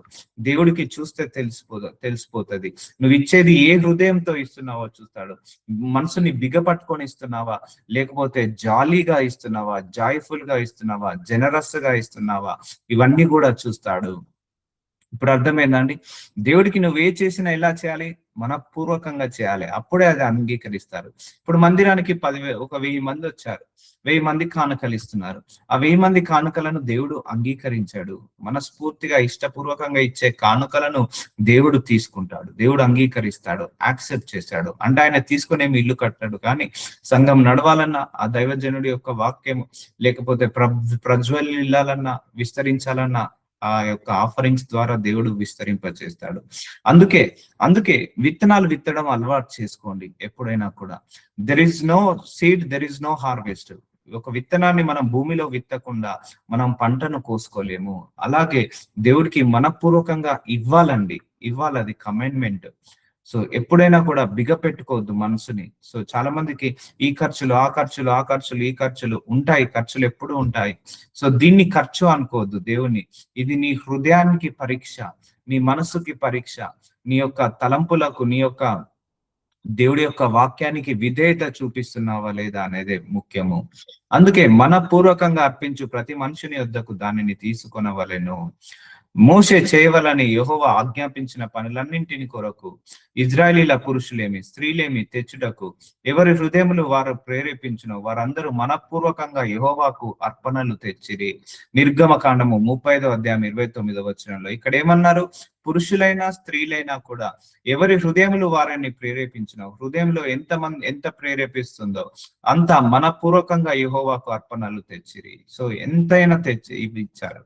దేవుడికి చూస్తే తెలిసిపోతుంది. నువ్వు ఇచ్చేది ఏ హృదయంతో ఇస్తున్నావో చూస్తాడు. మనసుని బిగపట్టుకొని ఇస్తున్నావా, లేకపోతే జాలీగా ఇస్తున్నావా, జాయ్ఫుల్ గా ఇస్తున్నావా, జనరస్ గా ఇస్తున్నావా, ఇవన్నీ కూడా చూస్తాడు. ఇప్పుడు అర్థమైందండి? దేవుడికి నువ్వు ఏ చేసినా ఎలా చేయాలి? మనపూర్వకంగా చేయాలి, అప్పుడే అది అంగీకరిస్తారు. ఇప్పుడు మందిరానికి 1000 మంది వచ్చారు, 1000 మంది కానుకలు ఇస్తున్నారు. ఆ 1000 మంది కానుకలను దేవుడు అంగీకరించాడు. మనస్ఫూర్తిగా ఇష్టపూర్వకంగా ఇచ్చే కానుకలను దేవుడు తీసుకుంటాడు, దేవుడు అంగీకరిస్తాడు, యాక్సెప్ట్ చేశాడు. అంటే ఆయన తీసుకునేమి ఇల్లు కట్టాడు, కానీ సంఘం నడవాలన్నా, ఆ దైవజనుడి యొక్క వాక్యం లేకపోతే ప్రజ్వలిల్లాలన్నా, విస్తరించాలన్నా ఆ యొక్క ఆఫరింగ్స్ ద్వారా దేవుడు విస్తరింపచేస్తాడు. అందుకే అందుకే విత్తనాలు విత్తడం అలవాటు చేసుకోండి ఎప్పుడైనా కూడా. There is no seed, there is no harvest. ఒక విత్తనాన్ని మనం భూమిలో విత్తకుండా మనం పంటను కోసుకోలేము. అలాగే దేవుడికి మనపూర్వకంగా ఇవ్వాలండి, ఇవ్వాలి, అది కమాండ్మెంట్. సో ఎప్పుడైనా కూడా బిగపెట్టుకోవద్దు మనసుని. సో చాలా మందికి ఈ ఖర్చులు, ఆ ఖర్చులు, ఆ ఖర్చులు, ఈ ఖర్చులు ఉంటాయి, ఖర్చులు ఎప్పుడు ఉంటాయి. సో దీన్ని ఖర్చు అనుకోవద్దు దేవుని. ఇది నీ హృదయానికి పరీక్ష, నీ మనసుకి పరీక్ష, నీ యొక్క తలంపులకు, నీ యొక్క దేవుడి యొక్క వాక్యానికి విధేయత చూపిస్తున్నావా లేదా అనేదే ముఖ్యము. అందుకే మనపూర్వకంగా అర్పించు ప్రతి మనుషుని యొద్దకు దానిని తీసుకొనవలెను. మోషే చేయవలని యెహోవా ఆజ్ఞాపించిన పనులన్నింటిని కొరకు ఇజ్రాయేలీల పురుషులేమి స్త్రీలేమి తెచ్చుటకు ఎవరి హృదయములు వారు ప్రేరేపించునో వారందరూ మనపూర్వకంగా యెహోవాకు అర్పణలు తెచ్చిరి. నిర్గమకాండము 35:29 ఇక్కడ ఏమన్నారు? పురుషులైనా స్త్రీలైనా కూడా ఎవరి హృదయములు వారిని ప్రేరేపించినో, హృదయంలో ఎంత ప్రేరేపిస్తుందో అంత మనపూర్వకంగా యెహోవాకు అర్పణలు తెచ్చిరి. సో ఎంతైనా తెచ్చి ఇవి ఇచ్చారు.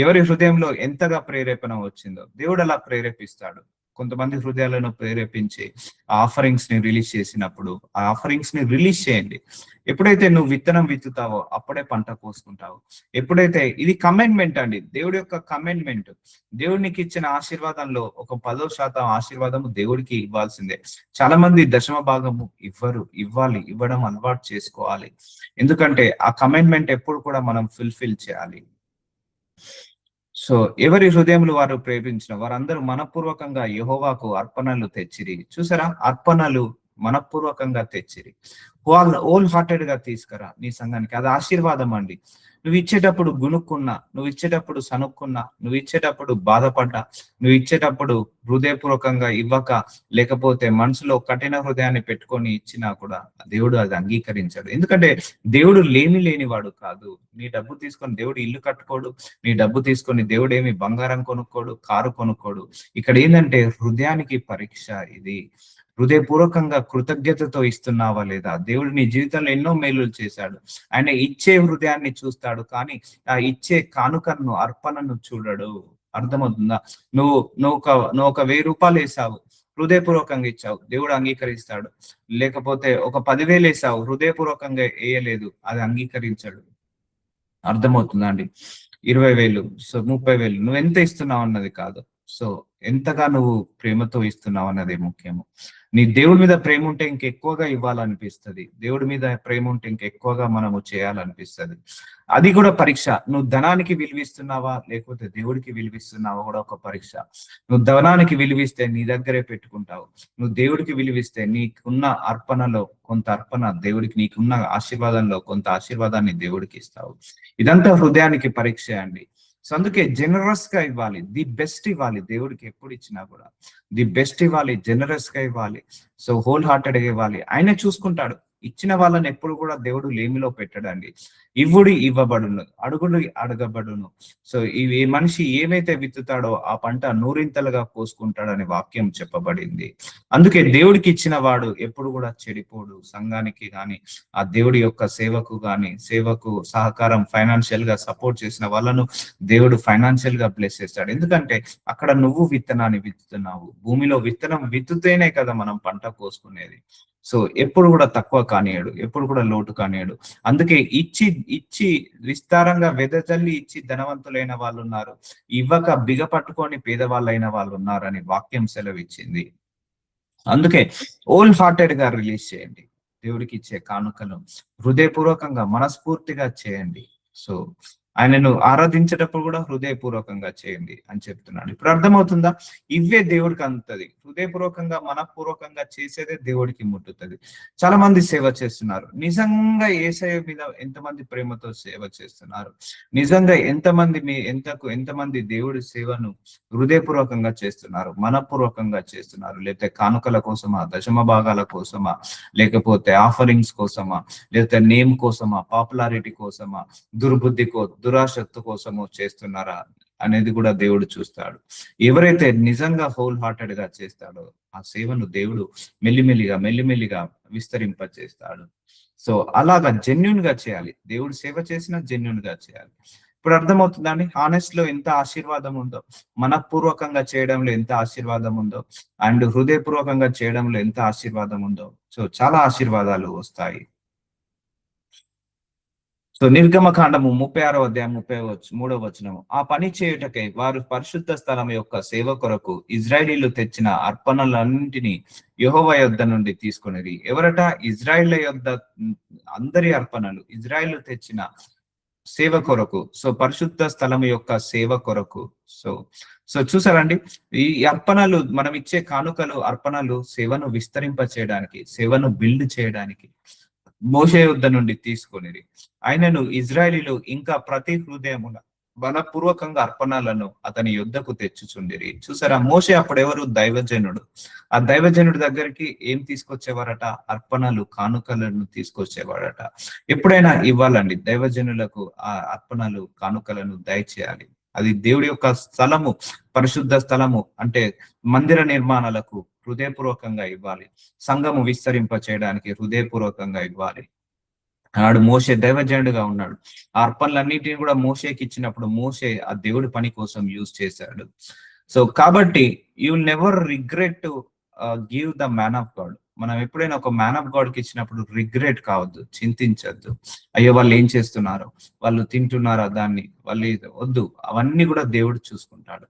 ఎవరి హృదయంలో ఎంతగా ప్రేరేపణ వచ్చిందో దేవుడు అలా ప్రేరేపిస్తాడు. కొంతమంది హృదయాలను ప్రేరేపించి ఆఫరింగ్స్ ని రిలీజ్ చేసినప్పుడు ఆ ఆఫరింగ్స్ ని రిలీజ్ చేయండి. ఎప్పుడైతే నువ్వు విత్తనం విత్తుతావో అప్పుడే పంట కోసుకుంటావు. ఎప్పుడైతే ఇది కమెండ్మెంట్ అండి, దేవుడి యొక్క కమెండ్మెంట్. దేవుడికి ఇచ్చిన ఆశీర్వాదంలో ఒక 10% ఆశీర్వాదము దేవుడికి ఇవ్వాల్సిందే. చాలా మంది దశమ భాగము ఇవ్వడం అలవాటు చేసుకోవాలి. ఎందుకంటే ఆ కమెండ్మెంట్ ఎప్పుడు కూడా మనం ఫుల్ఫిల్ చేయాలి. సో ఎవరి హృదయములు వారు ప్రేమించిన వారందరూ మనపూర్వకంగా యెహోవాకు అర్పణలు తెచ్చిరి. చూసారా, అర్పణలు మనపూర్వకంగా తెచ్చిరి. హోల్ హార్టెడ్ గా తీసుకురా నీ సంఘానికి. అది ఆశీర్వాదం అండి. నువ్వు ఇచ్చేటప్పుడు గుణుక్కున్నా, నువ్వు ఇచ్చేటప్పుడు సనుక్కున్నా, నువ్వు ఇచ్చేటప్పుడు బాధపడ్డా, నువ్వు ఇచ్చేటప్పుడు హృదయపూర్వకంగా ఇవ్వక, లేకపోతే మనసులో కఠిన హృదయాన్ని పెట్టుకొని ఇచ్చినా కూడా దేవుడు అది అంగీకరించాడు. ఎందుకంటే దేవుడు లేనివాడు కాదు. నీ డబ్బు తీసుకొని దేవుడు ఇల్లు కట్టుకోడు. నీ డబ్బు తీసుకొని దేవుడు ఏమి బంగారం కొనుక్కోడు, కారు కొనుక్కోడు. ఇక్కడ ఏంటంటే హృదయానికి పరీక్ష ఇది. హృదయపూర్వకంగా కృతజ్ఞతతో ఇస్తున్నావా లేదా? దేవుడు నీ జీవితంలో ఎన్నో మేలులు చేశాడు. ఆయన ఇచ్చే హృదయాన్ని చూస్తాడు, కానీ ఆ ఇచ్చే కానుకను, అర్పణను చూడడు. అర్థమవుతుందా? నువ్వు ఒక 1000 రూపాయలు వేసావు, హృదయపూర్వకంగా ఇచ్చావు, దేవుడు అంగీకరిస్తాడు. లేకపోతే ఒక 10,000 వేసావు, హృదయపూర్వకంగా వేయలేదు, అది అంగీకరించాడు. అర్థమవుతుందా అండి? 20,000, సో 30,000 నువ్వు ఎంత ఇస్తున్నావు అన్నది కాదు. సో ఎంతగా నువ్వు ప్రేమతో ఇస్తున్నావు అన్నదే ముఖ్యము. నీ దేవుడి మీద ప్రేమ ఉంటే ఇంకెక్కువగా ఇవ్వాలనిపిస్తుంది. దేవుడి మీద ప్రేమ ఉంటే ఇంకెక్కువగా మనము చేయాలనిపిస్తుంది. అది కూడా పరీక్ష. నువ్వు ధనానికి విలువిస్తున్నావా లేకపోతే దేవుడికి విలువిస్తున్నావా కూడా ఒక పరీక్ష. నువ్వు ధనానికి విలువిస్తే నీ దగ్గరే పెట్టుకుంటావు. నువ్వు దేవుడికి విలువిస్తే నీకున్న అర్పణలో కొంత అర్పణ దేవుడికి, నీకున్న ఆశీర్వాదంలో కొంత ఆశీర్వాదాన్ని దేవుడికి ఇస్తావు. ఇదంతా హృదయానికి పరీక్ష అండి. సో అందుకే జనరస్ గా ఇవ్వాలి, ది బెస్ట్ ఇవ్వాలి. దేవుడికి ఎప్పుడు ఇచ్చినా కూడా ది బెస్ట్ ఇవ్వాలి, జనరస్ గా ఇవ్వాలి. సో హోల్ హార్టెడ్ గా ఇవ్వాలి. ఆయనే చూసుకుంటాడు. ఇచ్చిన వాళ్ళని ఎప్పుడు కూడా దేవుడు లేమిలో పెట్టడండి. ఇవ్వుడి ఇవ్వబడును, అడుగుడు అడగబడును. సో ఈ మనిషి ఏమైతే విత్తుతాడో ఆ పంట నూరింతలుగా కోసుకుంటాడని వాక్యం చెప్పబడింది. అందుకే దేవుడికి ఇచ్చిన వాడు ఎప్పుడు కూడా చెడిపోడు. సంఘానికి గాని, ఆ దేవుడి యొక్క సేవకు సహకారం, ఫైనాన్షియల్ గా సపోర్ట్ చేసిన వాళ్ళను దేవుడు ఫైనాన్షియల్ గా బ్లెస్ చేస్తాడు. ఎందుకంటే అక్కడ నువ్వు విత్తనాన్ని విత్తుతున్నావు. భూమిలో విత్తనం విత్తుతేనే కదా మనం పంట కోసుకునేది. సో ఎప్పుడు కూడా తక్కువ కానియాడు, ఎప్పుడు కూడా లోటు కానియాడు. అందుకే ఇచ్చి విస్తారంగా వెదజల్లి ఇచ్చి ధనవంతులైన వాళ్ళు ఉన్నారు, ఇవ్వక బిగపట్టుకొని పేదవాళ్ళైన వాళ్ళు ఉన్నారని వాక్యం సెలవిచ్చింది. అందుకే హోల్ హార్టెడ్ గా రిలీజ్ చేయండి. దేవుడికి ఇచ్చే కానుకలు హృదయపూర్వకంగా, మనస్ఫూర్తిగా చేయండి. సో ఆయనను ఆరాధించేటప్పుడు కూడా హృదయపూర్వకంగా చేయండి అని చెప్తున్నాడు. ఇప్పుడు అర్థమవుతుందా? ఇవే దేవుడికి అందుతుంది. హృదయపూర్వకంగా, మనపూర్వకంగా చేసేదే దేవుడికి ముట్టుతుంది. చాలా మంది సేవ చేస్తున్నారు. నిజంగా యేసయ్య మీద ఎంతమంది ప్రేమతో సేవ చేస్తున్నారు? నిజంగా ఎంతమంది దేవుడి సేవను హృదయపూర్వకంగా చేస్తున్నారు, మనపూర్వకంగా చేస్తున్నారు? లేకపోతే కానుకల కోసమా, దశమ భాగాల కోసమా, లేకపోతే ఆఫరింగ్స్ కోసమా, లేకపోతే నేమ్ కోసమా, పాపులారిటీ కోసమా, దురాశక్తి కోసమో చేస్తున్నారా అనేది కూడా దేవుడు చూస్తాడు. ఎవరైతే నిజంగా హోల్ హార్టెడ్ గా చేస్తాడో ఆ సేవను దేవుడు మెల్లిమెల్లిగా విస్తరింపచేస్తాడు. సో అలాగా జెన్యున్ గా చేయాలి. దేవుడు సేవ చేసినా జెన్యున్ గా చేయాలి. ఇప్పుడు అర్థమవుతుందండి హానెస్ట్ లో ఎంత ఆశీర్వాదం ఉందో, మనపూర్వకంగా చేయడంలో ఎంత ఆశీర్వాదం ఉందో, అండ్ హృదయపూర్వకంగా చేయడంలో ఎంత ఆశీర్వాదం ఉందో. సో చాలా ఆశీర్వాదాలు వస్తాయి. సో నిర్గమకాండము 36వ అధ్యాయం 33వ వచనము. ఆ పని చేయుటకై వారు పరిశుద్ధ స్థలం యొక్క సేవ కొరకు ఇజ్రాయేలీలు తెచ్చిన అర్పణలన్నింటినీ యెహోవా యొద్ద నుండి తీసుకొనిరి. ఎవరట? ఇజ్రాయేళ్ల యొద్ద అందరి అర్పణలు, ఇజ్రాయేలు తెచ్చిన సేవ కొరకు. సో పరిశుద్ధ స్థలం యొక్క సేవ కొరకు. సో సో చూసారండి, ఈ అర్పణలు, మనం ఇచ్చే కానుకలు, అర్పణలు సేవను విస్తరింప చేయడానికి, సేవను బిల్డ్ చేయడానికి మోషే యుద్ధ నుండి తీసుకొనిది. ఆయనను ఇజ్రాయేలీలు ఇంకా ప్రతి హృదయమున మనపూర్వకంగా అర్పణలను అతని యుద్ధకు తెచ్చుచుండిరి. చూసారా, మోషే అప్పుడెవరు? దైవజనుడు. ఆ దైవజనుడి దగ్గరికి ఏం తీసుకొచ్చేవారట? అర్పణలు, కానుకలను తీసుకొచ్చేవాడట. ఎప్పుడైనా ఇవ్వాలండి దైవజనులకు ఆ అర్పణలు, కానుకలను దయచేయాలి. అది దేవుడి యొక్క స్థలము, పరిశుద్ధ స్థలము అంటే మందిర నిర్మాణాలకు హృదయపూర్వకంగా ఇవ్వాలి. సంఘము విస్తరింప చేయడానికి హృదయపూర్వకంగా ఇవ్వాలి. ఆడు మోషే దైవజనుడుగా ఉన్నాడు. ఆ అర్పణలన్నిటిని కూడా మోషేకి ఇచ్చినప్పుడు మోషే ఆ దేవుడి పని కోసం యూజ్ చేశాడు. సో కాబట్టి you never regret to give the man of God. మనం ఎప్పుడైనా ఒక మ్యాన్ ఆఫ్ గాడ్ కి ఇచ్చినప్పుడు రిగ్రెట్ కావద్దు, చింతించద్దు. అయ్యో వాళ్ళు ఏం చేస్తున్నారు, వాళ్ళు తింటున్నారా దాన్ని, వాళ్ళు వద్దు. అవన్నీ కూడా దేవుడు చూసుకుంటాడు.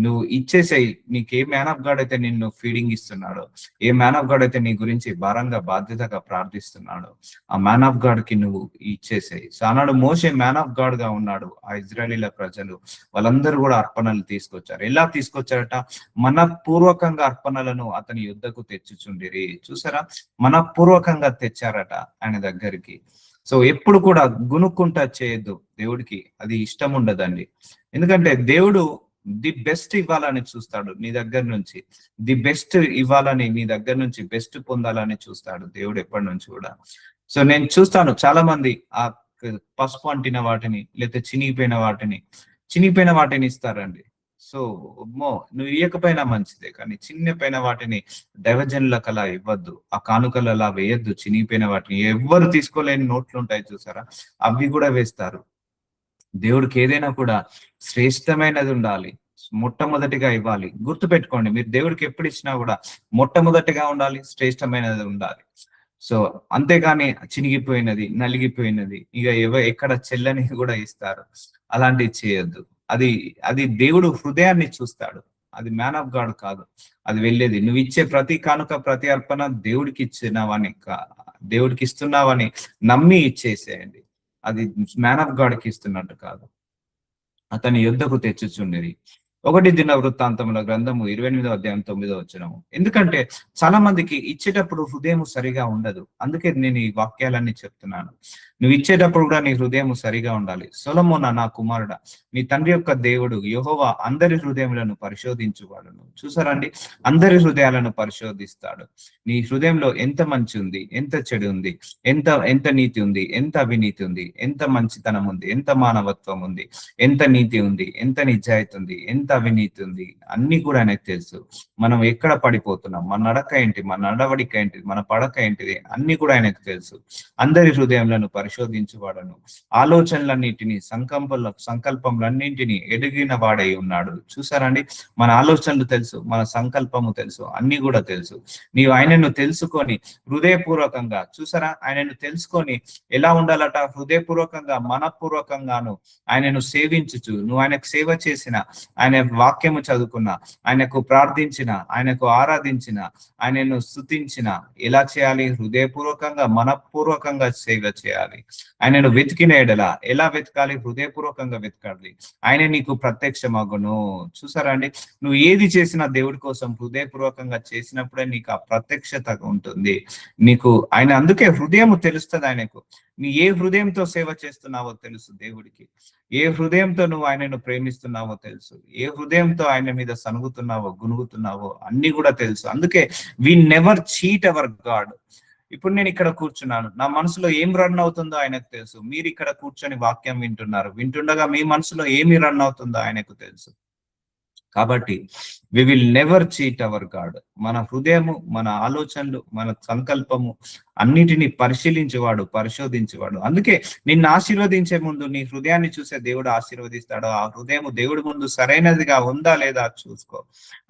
నువ్వు ఇచ్చేసేయి. నీకు ఏ మ్యాన్ ఆఫ్ గాడ్ అయితే నిన్ను ఫీడింగ్ ఇస్తున్నాడో, ఏ మ్యాన్ ఆఫ్ గాడ్ అయితే నీ గురించి భారంగా బాధ్యతగా ప్రార్థిస్తున్నాడో, ఆ మ్యాన్ ఆఫ్ గాడ్ కి నువ్వు ఇచ్చేసేయి. సో ఆనాడు మోషే మ్యాన్ ఆఫ్ గాడ్ గా ఉన్నాడు. ఆ ఇజ్రాయేలీల ప్రజలు వాళ్ళందరూ కూడా అర్పణలు తీసుకొచ్చారు. ఎలా తీసుకొచ్చారట? మనపూర్వకంగా అర్పణలను అతని యుద్ధకు తెచ్చుచుండిరి. చూసారా, మనపూర్వకంగా తెచ్చారట ఆయన దగ్గరికి. సో ఎప్పుడు కూడా గునుక్కుంటా చేయొద్దు. దేవుడికి అది ఇష్టం ఉండదండి. ఎందుకంటే దేవుడు ది బెస్ట్ ఇవ్వాలని చూస్తాడు నీ దగ్గర నుంచి. ది బెస్ట్ ఇవ్వాలని, నీ దగ్గర నుంచి బెస్ట్ పొందాలని చూస్తాడు దేవుడు ఎప్పటి నుంచి కూడా. సో నేను చూస్తాను చాలా మంది ఆ పసుపు అంటిన వాటిని, లేకపోతే చినిగిపోయిన వాటిని ఇస్తారండి. సో నువ్వు ఇవ్వకపోయినా మంచిదే, కానీ చిన్నపోయిన వాటిని దైవజనులకు అలా ఇవ్వద్దు. ఆ కానుకలు అలా వేయద్దు. చినిగిపోయిన వాటిని ఎవ్వరు తీసుకోలేని నోట్లు ఉంటాయి చూసారా, అవి కూడా వేస్తారు. దేవుడికి ఏదైనా కూడా శ్రేష్టమైనది ఉండాలి, మొట్టమొదటిగా ఇవ్వాలి. గుర్తు పెట్టుకోండి, మీరు దేవుడికి ఎప్పుడు ఇచ్చినా కూడా మొట్టమొదటిగా ఉండాలి, శ్రేష్టమైనది ఉండాలి. సో అంతేగాని చినిగిపోయినది, నలిగిపోయినది, ఇక ఎక్కడ చెల్లని కూడా ఇస్తారు. అలాంటివి చేయొద్దు. అది అది దేవుడు హృదయాన్ని చూస్తాడు. అది మ్యాన్ ఆఫ్ గాడ్ కాదు. అది వెళ్ళేది, నువ్వు ఇచ్చే ప్రతి కానుక, ప్రతి అర్పణ దేవుడికి ఇచ్చినవని, దేవుడికి ఇస్తున్నావని నమ్మి ఇచ్చేసేయండి. అది మ్యాన్ ఆఫ్ గాడ్ కి ఇస్తున్నట్టు కాదు. అతని యుద్ధకు తెచ్చుచుండేది. 1 దినవృత్తాంతముల గ్రంథము 28వ అధ్యాయం 9వ వచనము. ఎందుకంటే చాలా మందికి ఇచ్చేటప్పుడు హృదయం సరిగా ఉండదు. అందుకే నేను ఈ వాక్యాలన్నీ చెప్తున్నాను. నువ్వు ఇచ్చేటప్పుడు కూడా నీ హృదయం సరిగా ఉండాలి. సొలొమోనా, నా కుమారుడా, నీ తండ్రి యొక్క దేవుడు యెహోవా అందరి హృదయములను పరిశోధించువాడును. చూసారండి, అందరి హృదయాలను పరిశోధిస్తాడు. నీ హృదయంలో ఎంత మంచి ఉంది, ఎంత చెడు ఉంది, ఎంత ఎంత నీతి ఉంది, ఎంత అవినీతి ఉంది, ఎంత మంచితనం ఉంది, ఎంత మానవత్వం ఉంది, ఎంత నీతి ఉంది, ఎంత నిజాయితీ ఉంది, ఎంత అవినీతి ఉంది, అన్ని కూడా ఆయనకు తెలుసు. మనం ఎక్కడ పడిపోతున్నాం, మన నడక ఏంటి, మన నడవడిక ఏంటి, మన పడక ఏంటిది, అన్ని కూడా ఆయనకు తెలుసు. అందరి హృదయంలను పరిశోధించువాడను, ఆలోచనలన్నింటినీ, సంకల్పములన్నింటినీ ఎదిగిన వాడై ఉన్నాడు. చూసారండి, మన ఆలోచనలు తెలుసు, మన సంకల్పము తెలుసు, అన్ని కూడా తెలుసు. నీవు ఆయనను తెలుసుకొని హృదయపూర్వకంగా, చూసారా, ఆయనను తెలుసుకొని ఎలా ఉండాలట? హృదయపూర్వకంగా, మనపూర్వకంగాను ఆయనను సేవించుచు, నువ్వు ఆయనకు సేవ చేసిన, ఆయన వాక్యము చదువుకున్న, ఆయనకు ప్రార్థించిన, ఆయనకు ఆరాధించిన, ఆయనను స్తుతించిన, ఎలా చేయాలి? హృదయపూర్వకంగా, మనపూర్వకంగా సేవ చేయాలి. ఆయనను వెతికిన ఎడల ఎలా వెతకాలి? హృదయపూర్వకంగా వెతకాలి. ఆయన నీకు ప్రత్యక్షమగును. చూసారా అండి, నువ్వు ఏది చేసినా దేవుడి కోసం హృదయపూర్వకంగా చేసినప్పుడే నీకు ఆ ప్రత్యక్షత ఉంటుంది. నీకు ఆయన, అందుకే హృదయము తెలుస్తుంది ఆయనకు. నీ ఏ హృదయంతో సేవ చేస్తున్నావో తెలుసు దేవుడికి. ఏ హృదయంతో నువ్వు ఆయనను ప్రేమిస్తున్నావో తెలుసు. ఏ హృదయంతో ఆయన మీద సనుగుతున్నావో, గునుగుతున్నావో అన్ని కూడా తెలుసు. అందుకే we never cheat our God. ఇప్పుడు నేను ఇక్కడ కూర్చున్నాను, నా మనసులో ఏం రన్ అవుతుందో ఆయనకు తెలుసు. మీరు ఇక్కడ కూర్చొని వాక్యం వింటున్నారు, వింటుండగా మీ మనసులో ఏమి రన్ అవుతుందో ఆయనకు తెలుసు. కాబట్టి we will never cheat our God. మన హృదయము, మన ఆలోచనలు, మన సంకల్పము అన్నిటిని పరిశీలించేవాడు, పరిశోధించేవాడు. అందుకే నిన్ను ఆశీర్వదించే ముందు నీ హృదయాన్ని చూసే దేవుడు ఆశీర్వదిస్తాడు. ఆ హృదయం దేవుడి ముందు సరైనదిగా ఉందా లేదా చూసుకో.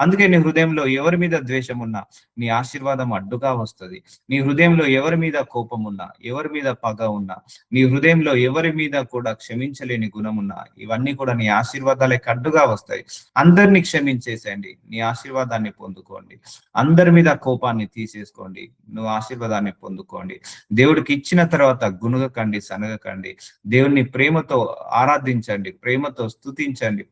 అందుకే నీ హృదయంలో ఎవరి మీద ద్వేషం ఉన్నా నీ ఆశీర్వాదం అడ్డుగా వస్తుంది. నీ హృదయంలో ఎవరి మీద కోపం ఉన్నా, ఎవరి మీద పగ ఉన్నా, నీ హృదయంలో ఎవరి మీద కూడా క్షమించలేని గుణం ఉన్నా, ఇవన్నీ కూడా నీ ఆశీర్వాదాలకు అడ్డుగా వస్తాయి. అందరినీ క్షమించేసేయండి, నీ ఆశీర్వాదాన్ని పొందుకోండి. అందరి మీద కోపాన్ని తీసేసుకోండి, నువ్వు ఆశీర్వాదాన్ని పొందుకోండి. దేవుడికి ఇచ్చిన తర్వాత గునుగకండి, సనగకండి. దేవుణ్ణి ప్రేమతో ఆరాధించండి, ప్రేమతో స్తుతించండి,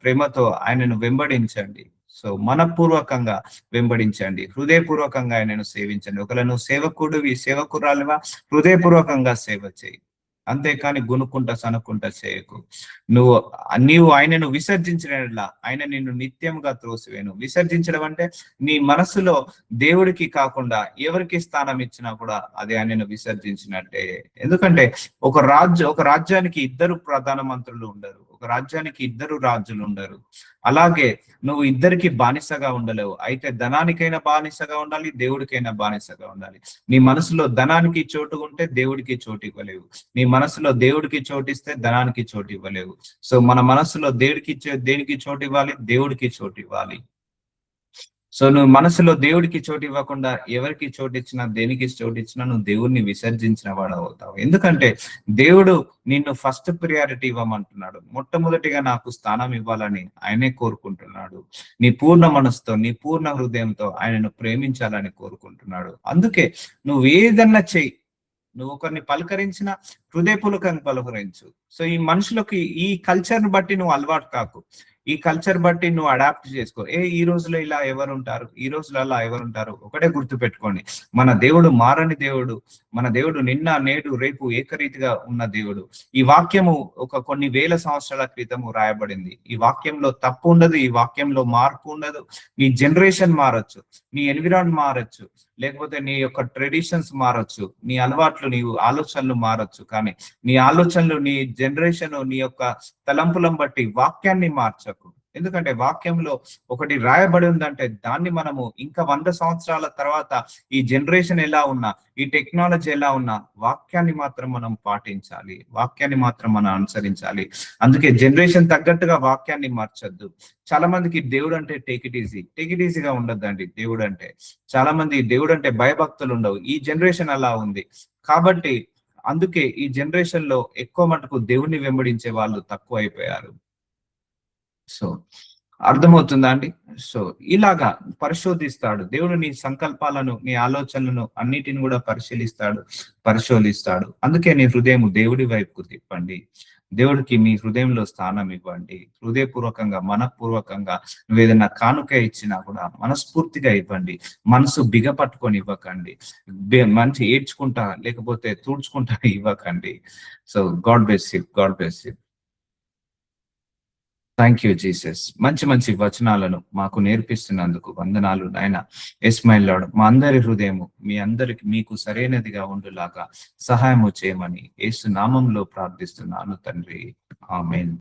ప్రేమతో ఆయనను వెంబడించండి. సో మనపూర్వకంగా వెంబడించండి, హృదయపూర్వకంగా ఆయనను సేవించండి. ఒకవేళ నువ్వు సేవకుడివి, సేవకురాలివా, హృదయపూర్వకంగా సేవ చేయి. అంతేకాని గునుకుంటా సనుకుంటా చేయకు. నువ్వు నీవు ఆయనను విసర్జించిన ఆయన నిన్ను నిత్యంగా త్రోసివేను. విసర్జించడం అంటే నీ మనసులో దేవుడికి కాకుండా ఎవరికి స్థానం ఇచ్చినా కూడా అది ఆయనను విసర్జించినట్టే. ఎందుకంటే ఒక రాజ్యానికి ఇద్దరు ప్రధానమంత్రులు ఉండరు, ఒక రాజ్యానికి ఇద్దరు రాజులు ఉండరు. అలాగే నువ్వు ఇద్దరికి బానిసగా ఉండలేవు. అయితే ధనానికైనా బానిసగా ఉండాలి, దేవుడికైనా బానిసగా ఉండాలి. నీ మనసులో ధనానికి చోటు ఉంటే దేవుడికి చోటు ఇవ్వలేవు. నీ మనసులో దేవుడికి చోటిస్తే ధనానికి చోటు ఇవ్వలేవు. సో మన మనసులో దేనికి చోటు ఇవ్వాలి, దేవుడికి చోటు ఇవ్వాలి. సో నువ్వు మనసులో దేవుడికి చోటు ఇవ్వకుండా ఎవరికి చోటు ఇచ్చినా, దేనికి చోటు ఇచ్చినా నువ్వు దేవుడిని విసర్జించిన వాడు అవుతావు. ఎందుకంటే దేవుడు నిన్ను ఫస్ట్ ప్రియారిటీ ఇవ్వమంటున్నాడు. మొట్టమొదటిగా నాకు స్థానం ఇవ్వాలని ఆయనే కోరుకుంటున్నాడు. నీ పూర్ణ మనసుతో, నీ పూర్ణ హృదయంతో ఆయనను ప్రేమించాలని కోరుకుంటున్నాడు. అందుకే నువ్వు ఏదన్నా చెయ్యి, నువ్వు ఒకరిని పలకరించిన హృదయపూర్వకంగా పలకరించు. సో ఈ మనుషులకి ఈ కల్చర్ని బట్టి నువ్వు అలవాటు కాకు, ఈ కల్చర్ బట్టి నువ్వు అడాప్ట్ చేసుకో. ఈ రోజులో ఇలా ఎవరుంటారు, ఈ రోజులో అలా ఎవరుంటారు. ఒకటే గుర్తు పెట్టుకోండి, మన దేవుడు మారని దేవుడు. మన దేవుడు నిన్న నేడు రేపు ఏకరీతిగా ఉన్న దేవుడు. ఈ వాక్యము కొన్ని వేల సంవత్సరాల క్రితము రాయబడింది. ఈ వాక్యంలో తప్పు ఉండదు, ఈ వాక్యంలో మార్పు ఉండదు. నీ జనరేషన్ మారచ్చు, నీ ఎన్విరాన్మెంట్ మారచ్చు, లేకపోతే నీ యొక్క ట్రెడిషన్స్ మారచ్చు, నీ అలవాట్లు, నీ ఆలోచనలు మారచ్చు. కానీ నీ ఆలోచనలు, నీ జనరేషన్, నీ యొక్క తలంపులను బట్టి వాక్యాన్ని మార్చకు. ఎందుకంటే వాక్యంలో ఒకటి రాయబడి ఉందంటే దాన్ని మనము ఇంకా 100 సంవత్సరాల తర్వాత ఈ జనరేషన్ ఎలా ఉన్నా, ఈ టెక్నాలజీ ఎలా ఉన్నా, వాక్యాన్ని మాత్రం మనం పాటించాలి, వాక్యాన్ని మాత్రం మనం అనుసరించాలి. అందుకే జనరేషన్ తగ్గట్టుగా వాక్యాన్ని మార్చొద్దు. చాలా మందికి దేవుడు అంటే టేక్ ఇట్ ఈజీగా ఉండొద్దండి. దేవుడు అంటే చాలా మంది దేవుడు అంటే భయభక్తులు ఉండవు. ఈ జనరేషన్ అలా ఉంది కాబట్టి అందుకే ఈ జనరేషన్ లో ఎక్కువ మటుకు దేవుణ్ణి వెంబడించే వాళ్ళు తక్కువ అయిపోయారు. సో అర్థమవుతుందా అండి? సో ఇలాగా పరిశోధిస్తాడు దేవుడు, నీ సంకల్పాలను, నీ ఆలోచనలను అన్నిటిని కూడా పరిశోధిస్తాడు. అందుకే నీ హృదయం దేవుడి వైపుకు తిప్పండి, దేవుడికి మీ హృదయంలో స్థానం ఇవ్వండి. హృదయపూర్వకంగా, మనపూర్వకంగా నువ్వు ఏదైనా కానుక ఇచ్చినా కూడా మనస్ఫూర్తిగా ఇవ్వండి. మనసు బిగపట్టుకొని ఇవ్వకండి, మంచి ఏడ్చుకుంటా లేకపోతే తూడ్చుకుంటా ఇవ్వకండి. So God bless you. Thank you Jesus. మంచి వచనాలను మాకు నేర్పిస్తున్నందుకు వందనాలు నాయన. ఎస్మైల్ లార్డ్, మా అందరి హృదయము మీకు సరైనదిగా ఉండులాగా సహాయము చేయమని యేసు నామంలో ప్రార్థిస్తున్నాను తండ్రి. ఆమేన్.